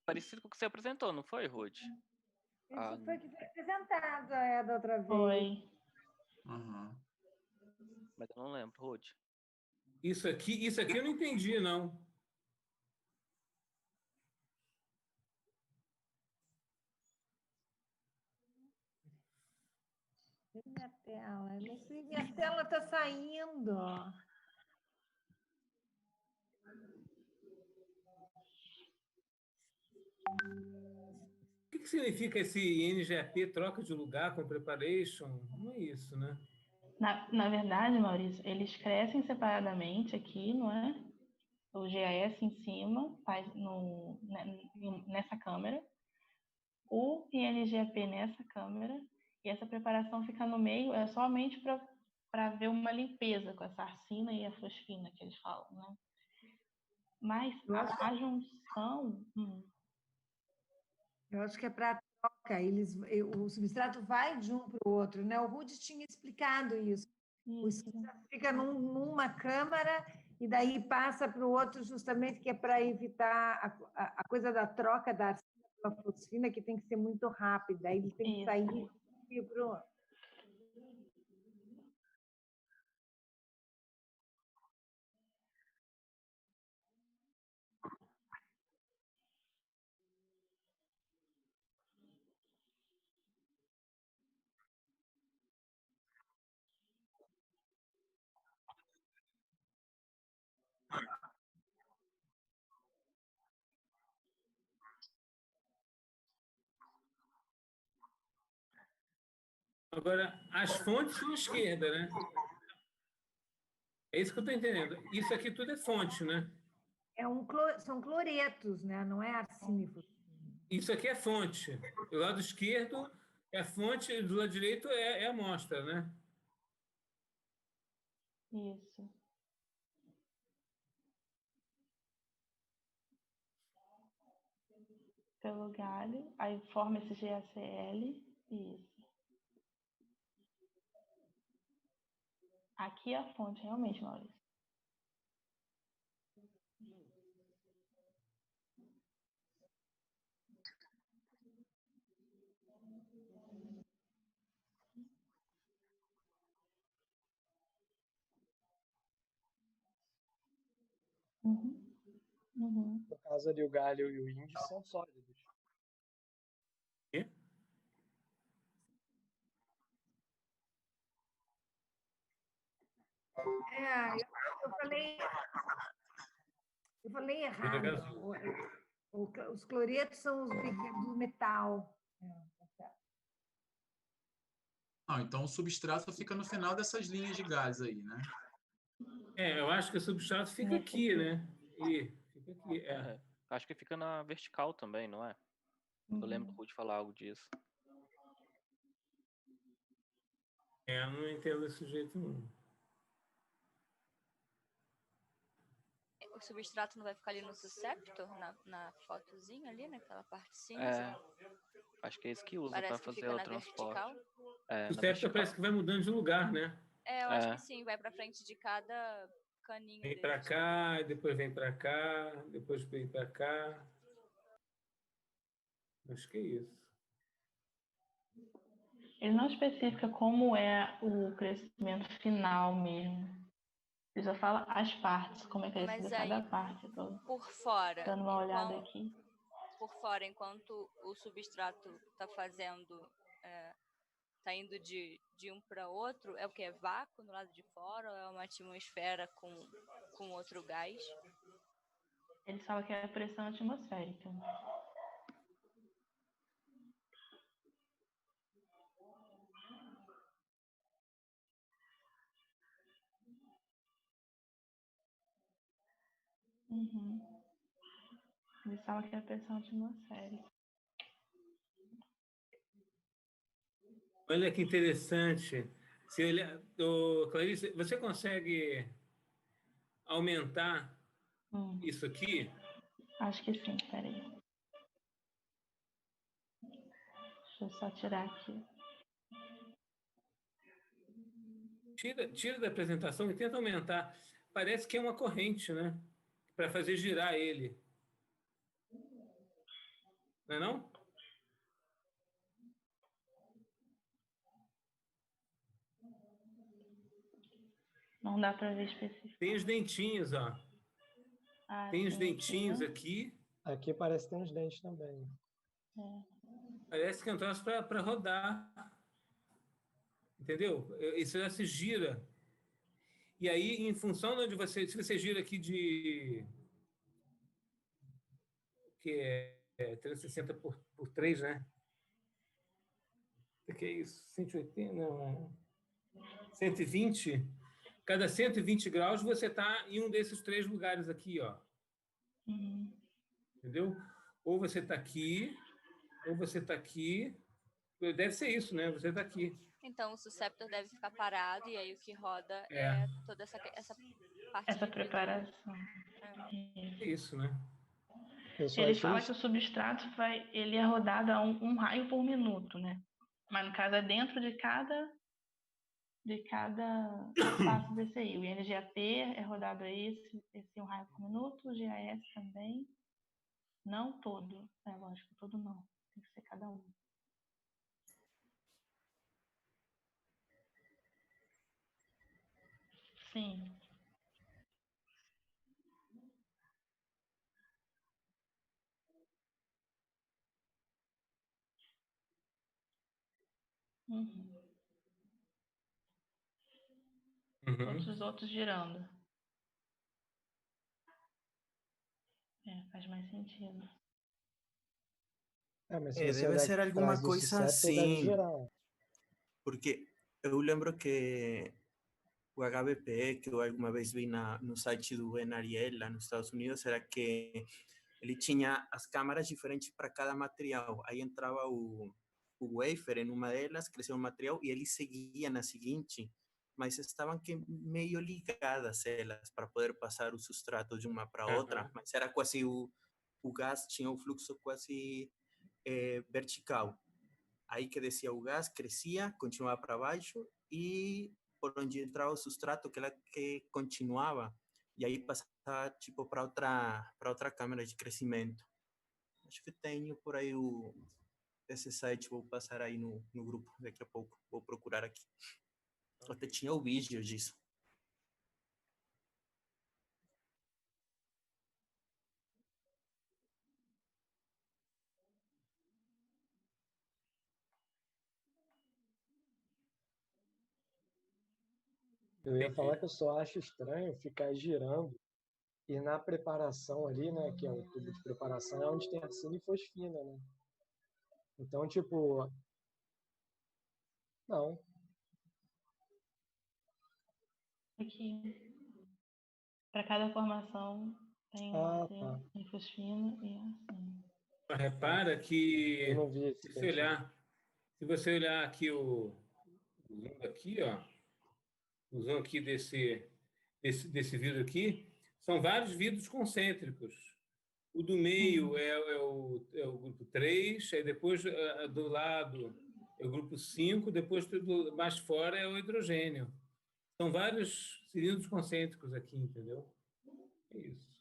Parecido com o que você apresentou, não foi, Ruth? Isso foi que foi apresentado da outra vez. Foi. Uhum. Mas eu não lembro, Ruth. Isso aqui eu não entendi, não. Minha tela, minha tela está saindo. O que significa esse NGAP, troca de lugar com preparation? Não é isso, né? Na verdade, Maurício, eles crescem separadamente aqui, não é? O GAS em cima, faz nessa câmera, o INGAP nessa câmera, e essa preparação fica no meio, é somente para ver uma limpeza com essa arcina e a fosfina que eles falam, né? Mas a junção... Eu acho que é para troca, o substrato vai de um para o outro, né? O Rudy tinha explicado isso. O substrato fica numa câmara e daí passa para o outro justamente que é para evitar a coisa da troca da arsina pela fosfina, que tem que ser muito rápida, aí ele tem que sair e ir para o outro. Agora, as fontes são à esquerda, né? É isso que eu estou entendendo. Isso aqui tudo é fonte, né? São cloretos, né? Não é arsina e fosfina. Isso aqui é fonte. Do lado esquerdo é a fonte e do lado direito é a amostra, né? Isso. Pelo galho, aí forma esse GACL, isso. Aqui é a fonte, realmente, Maurício. Uhum. No caso ali, o galho e o índio são sólidos. Quê? Eu falei Ele é errado. gasoso. Os cloretos são os do metal. Tá certo. Não, então o substrato fica no final dessas linhas de gás aí, né? Eu acho que o substrato fica aqui, né? Fica aqui. Acho que fica na vertical também, não é? Eu lembro do Ruth falar algo disso. Eu não entendo desse jeito, não. O substrato não vai ficar ali no susceptor, na fotozinha ali, naquela parte cinza? Acho que é isso que usa para fazer o transporte. O septo parece que vai mudando de lugar, né? Eu acho que sim, vai para frente de cada caninho. Vem para cá, depois vem para cá, depois vem para cá. Acho que é isso. Ele não especifica como é o crescimento final mesmo. Ele só fala as partes, como é que é cada parte. Por fora. Dando uma olhada aqui. Por fora, enquanto o substrato está fazendo, está indo de um para outro, é o que? É vácuo no lado de fora ou é uma atmosfera com outro gás? Ele fala que é a pressão atmosférica. Ele fala que é a pressão atmosférica. Olha que interessante. Clarice, você consegue aumentar isso aqui? Acho que sim, peraí. Deixa eu só tirar aqui. Tira da apresentação e tenta aumentar. Parece que é uma corrente, né? Para fazer girar ele. Não é não? Não dá para ver específico. Tem os dentinhos, ó. Tem os dentinhos aqui. Aqui parece que tem uns dentes também. Parece que é um troço para rodar. Entendeu? Isso já se gira. E aí, em função de você... Se você gira aqui de... Que é 360 por 3, né? O que é isso? 180? Não. 120? Cada 120 graus você está em um desses 3 lugares aqui, ó. Entendeu? Ou você está aqui, ou você está aqui. Deve ser isso, né? Você está aqui. Então o susceptor deve ficar parado e aí o que roda é toda essa parte. Essa preparação. É isso, né? Ele fala que o substrato ele é rodado a um raio por minuto, né? Mas no caso é dentro de cada passo desse aí. O NGAP é rodado a esse 1 raio por minuto, o GAS também. Não todo, lógico, todo não. Tem que ser cada um. Sim. Todos os outros girando. Faz mais sentido. Mas se você deve ser alguma coisa assim, porque eu lembro que o HBP, que eu alguma vez vi no site do NRL lá nos Estados Unidos, era que ele tinha as câmaras diferentes para cada material. Aí entrava o wafer em uma delas, crescia um material e ele seguia na seguinte, mas estavam meio ligadas elas para poder passar o substrato de uma para outra, mas era quase o gás tinha o fluxo quase vertical. Aí que descia o gás, crescia, continuava para baixo e por onde entrava o substrato, que ela que continuava, e aí passava tipo para outra câmera de crescimento. Acho que tenho por aí esse site, vou passar aí no grupo daqui a pouco, vou procurar aqui. Até tinha o vídeo disso. Eu ia falar que eu só acho estranho ficar girando e na preparação ali, né, que é o tubo de preparação, é onde tem acina e fosfina, né? Então, tipo, não. Aqui, para cada formação tem acina, tem fosfina e acina. Repara que Eu não vi esse se você olhar aqui o zoom aqui, ó, o zoom aqui desse vidro aqui, são vários vidros concêntricos. O do meio é o grupo 3, aí depois do lado é o grupo 5, depois tudo mais fora é o hidrogênio. São vários cilindros concêntricos aqui, entendeu? É isso.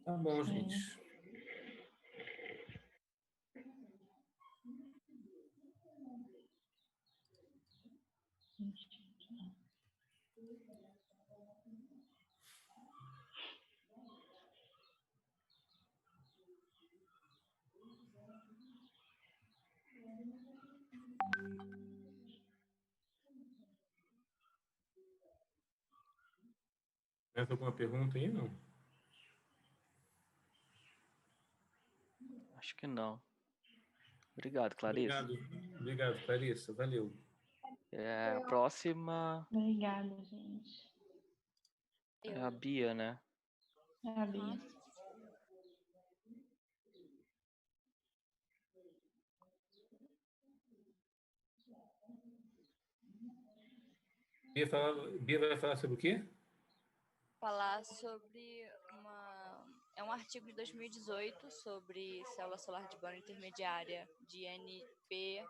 Tá bom, gente. Mais alguma pergunta aí, não? Acho que não. Obrigado, Clarissa. Obrigado, Clarissa. Valeu. A próxima... Obrigada, gente. É a Bia, né? É a Bia. Bia vai falar sobre o quê? Falar sobre um artigo de 2018 sobre célula solar de banda intermediária de NP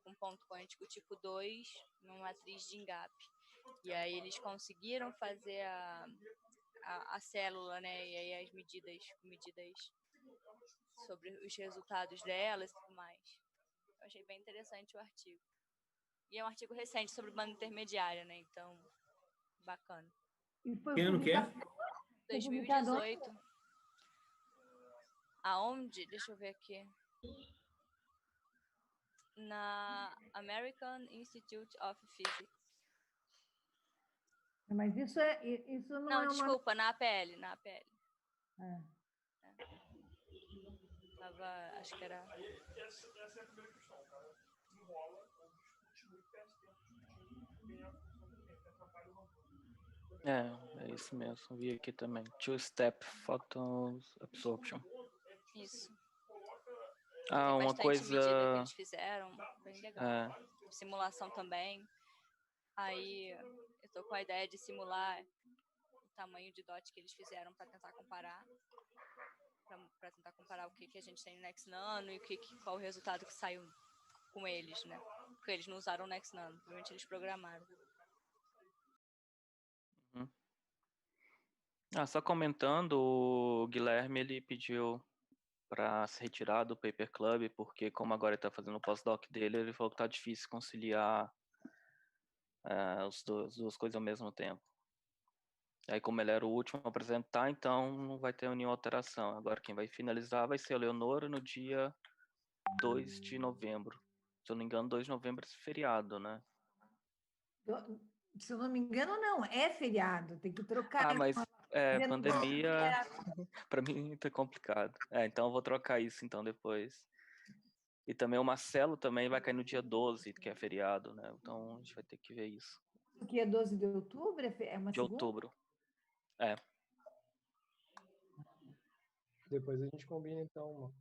com ponto quântico tipo 2 numa matriz de Engap. E aí eles conseguiram fazer a célula, né? E aí as medidas sobre os resultados delas e tudo mais. Eu achei bem interessante o artigo. E é um artigo recente sobre banda intermediária, né? Então, bacana. E foi Que ano que é? 2018. Aonde? Deixa eu ver aqui. Na American Institute of Physics. Mas isso não é desculpa, na APL. É. Tava, acho que era... Essa é a primeira questão, cara. Desenrola ou discute muito bem a função do tempo, atrapalha uma coisa. É isso mesmo. Vi aqui também. Two-step photon absorption. Isso. Ah, tem uma coisa... medida que eles fizeram, bem legal. Simulação também. Aí eu tô com a ideia de simular o tamanho de dot que eles fizeram para tentar comparar. Para tentar comparar o que a gente tem no NextNano e qual o resultado que saiu com eles, né? Porque eles não usaram o NextNano, provavelmente eles programaram. Só comentando, o Guilherme ele pediu para se retirar do Paper Club, porque como agora ele está fazendo o pós-doc dele, ele falou que tá difícil conciliar as duas coisas ao mesmo tempo. Aí como ele era o último a apresentar, então não vai ter nenhuma alteração. Agora quem vai finalizar vai ser a Leonora no dia 2 de novembro. Se eu não me engano, 2 de novembro é feriado, né? Se eu não me engano, não. É feriado. Tem que trocar. Mas pandemia, para mim tá complicado. Então eu vou trocar isso então depois. E também o Marcelo também vai cair no dia 12, que é feriado, né? Então a gente vai ter que ver isso. O que é 12 de outubro? É uma de outubro. Depois a gente combina então,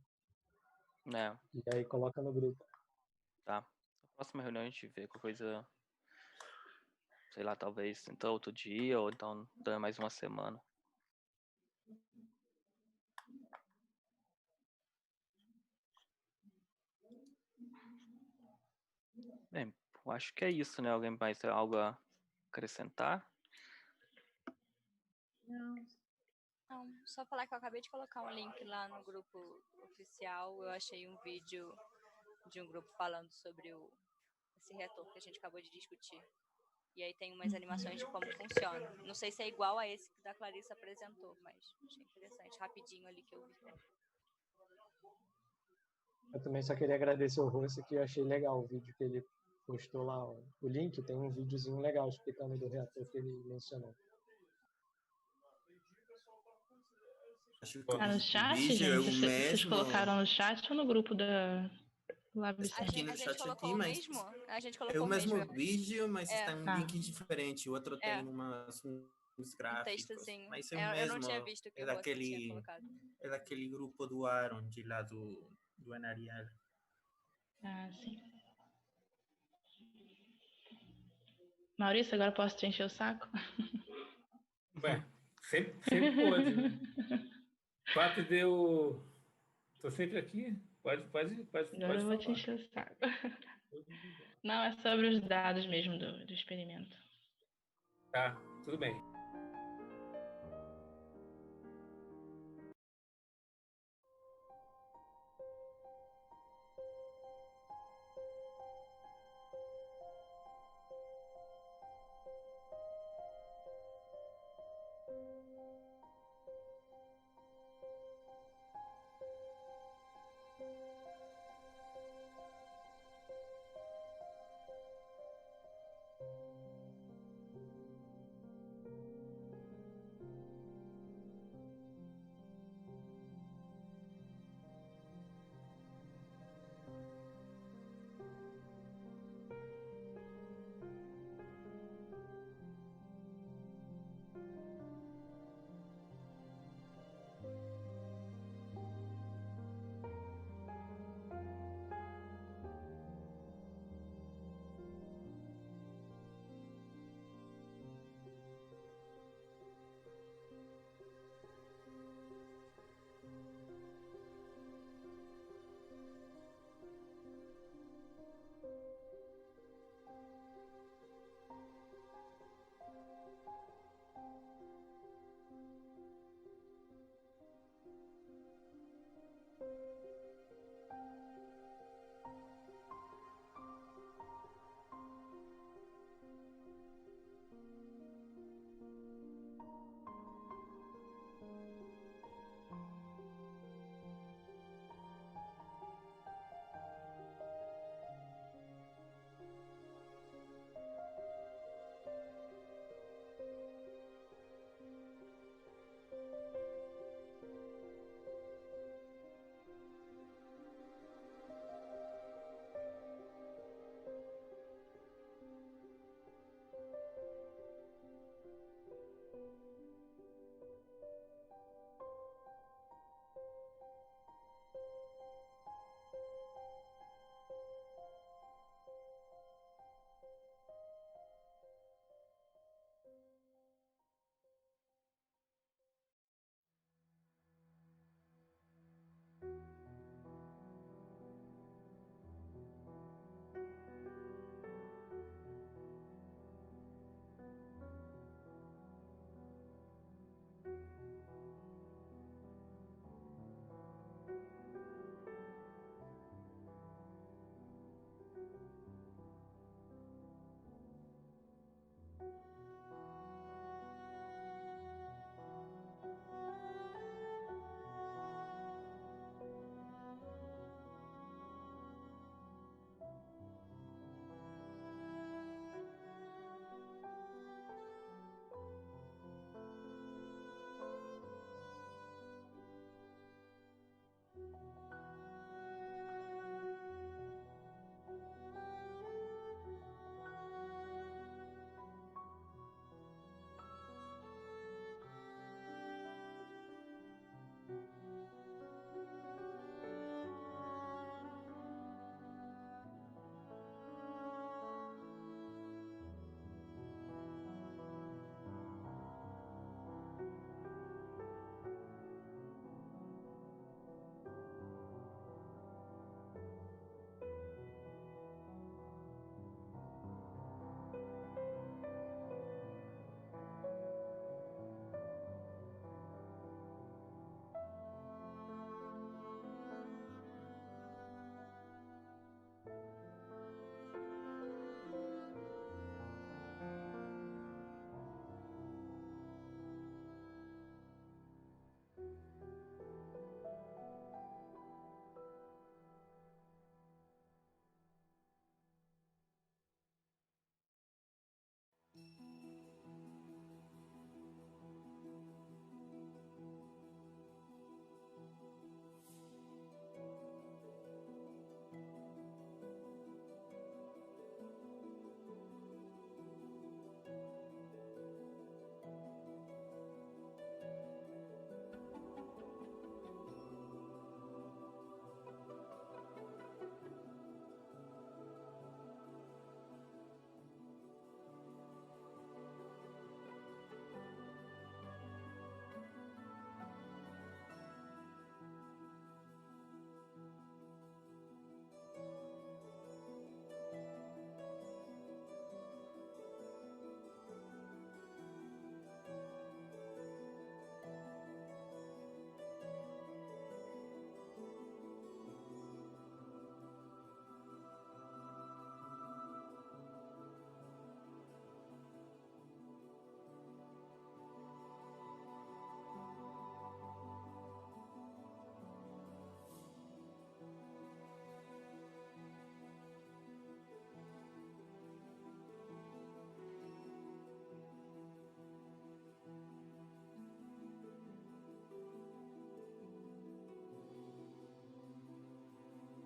mano. E aí coloca no grupo. Tá. Na próxima reunião a gente vê qualquer coisa, sei lá, talvez então outro dia, ou então mais uma semana. Bem, eu acho que é isso, né? Alguém mais tem algo a acrescentar? Não. Não, só falar que eu acabei de colocar um link lá no grupo oficial. Eu achei um vídeo de um grupo falando sobre esse retorno que a gente acabou de discutir. E aí tem umas animações de como funciona. Não sei se é igual a esse que da Clarissa apresentou, mas achei interessante, rapidinho ali que eu vi. Eu também só queria agradecer o Rossi, que eu achei legal o vídeo que ele postou lá. Ó. O link tem um videozinho legal explicando do reator que ele mencionou. Acho que Tá no o chat, vídeo é gente? o Vocês mesmo. colocaram no chat ou no grupo da Lab Está aqui no A gente chat colocou aqui, o mas mesmo? A gente é colocou o o mesmo. mesmo vídeo, mas está em um Tá. link diferente. O outro tem uns Um gráficos. textozinho. Mas é o Eu não mesmo. tinha visto que É o Rossi tinha daquele, colocado. é daquele grupo do Aaron, de lá do Enariel. Ah, sim. Maurício, agora posso te encher o saco? Ué, sempre pode, né? O fato de eu... Estou sempre aqui. Agora eu vou te falar. encher o saco. Não, é sobre os dados mesmo do experimento. Tá, tudo bem.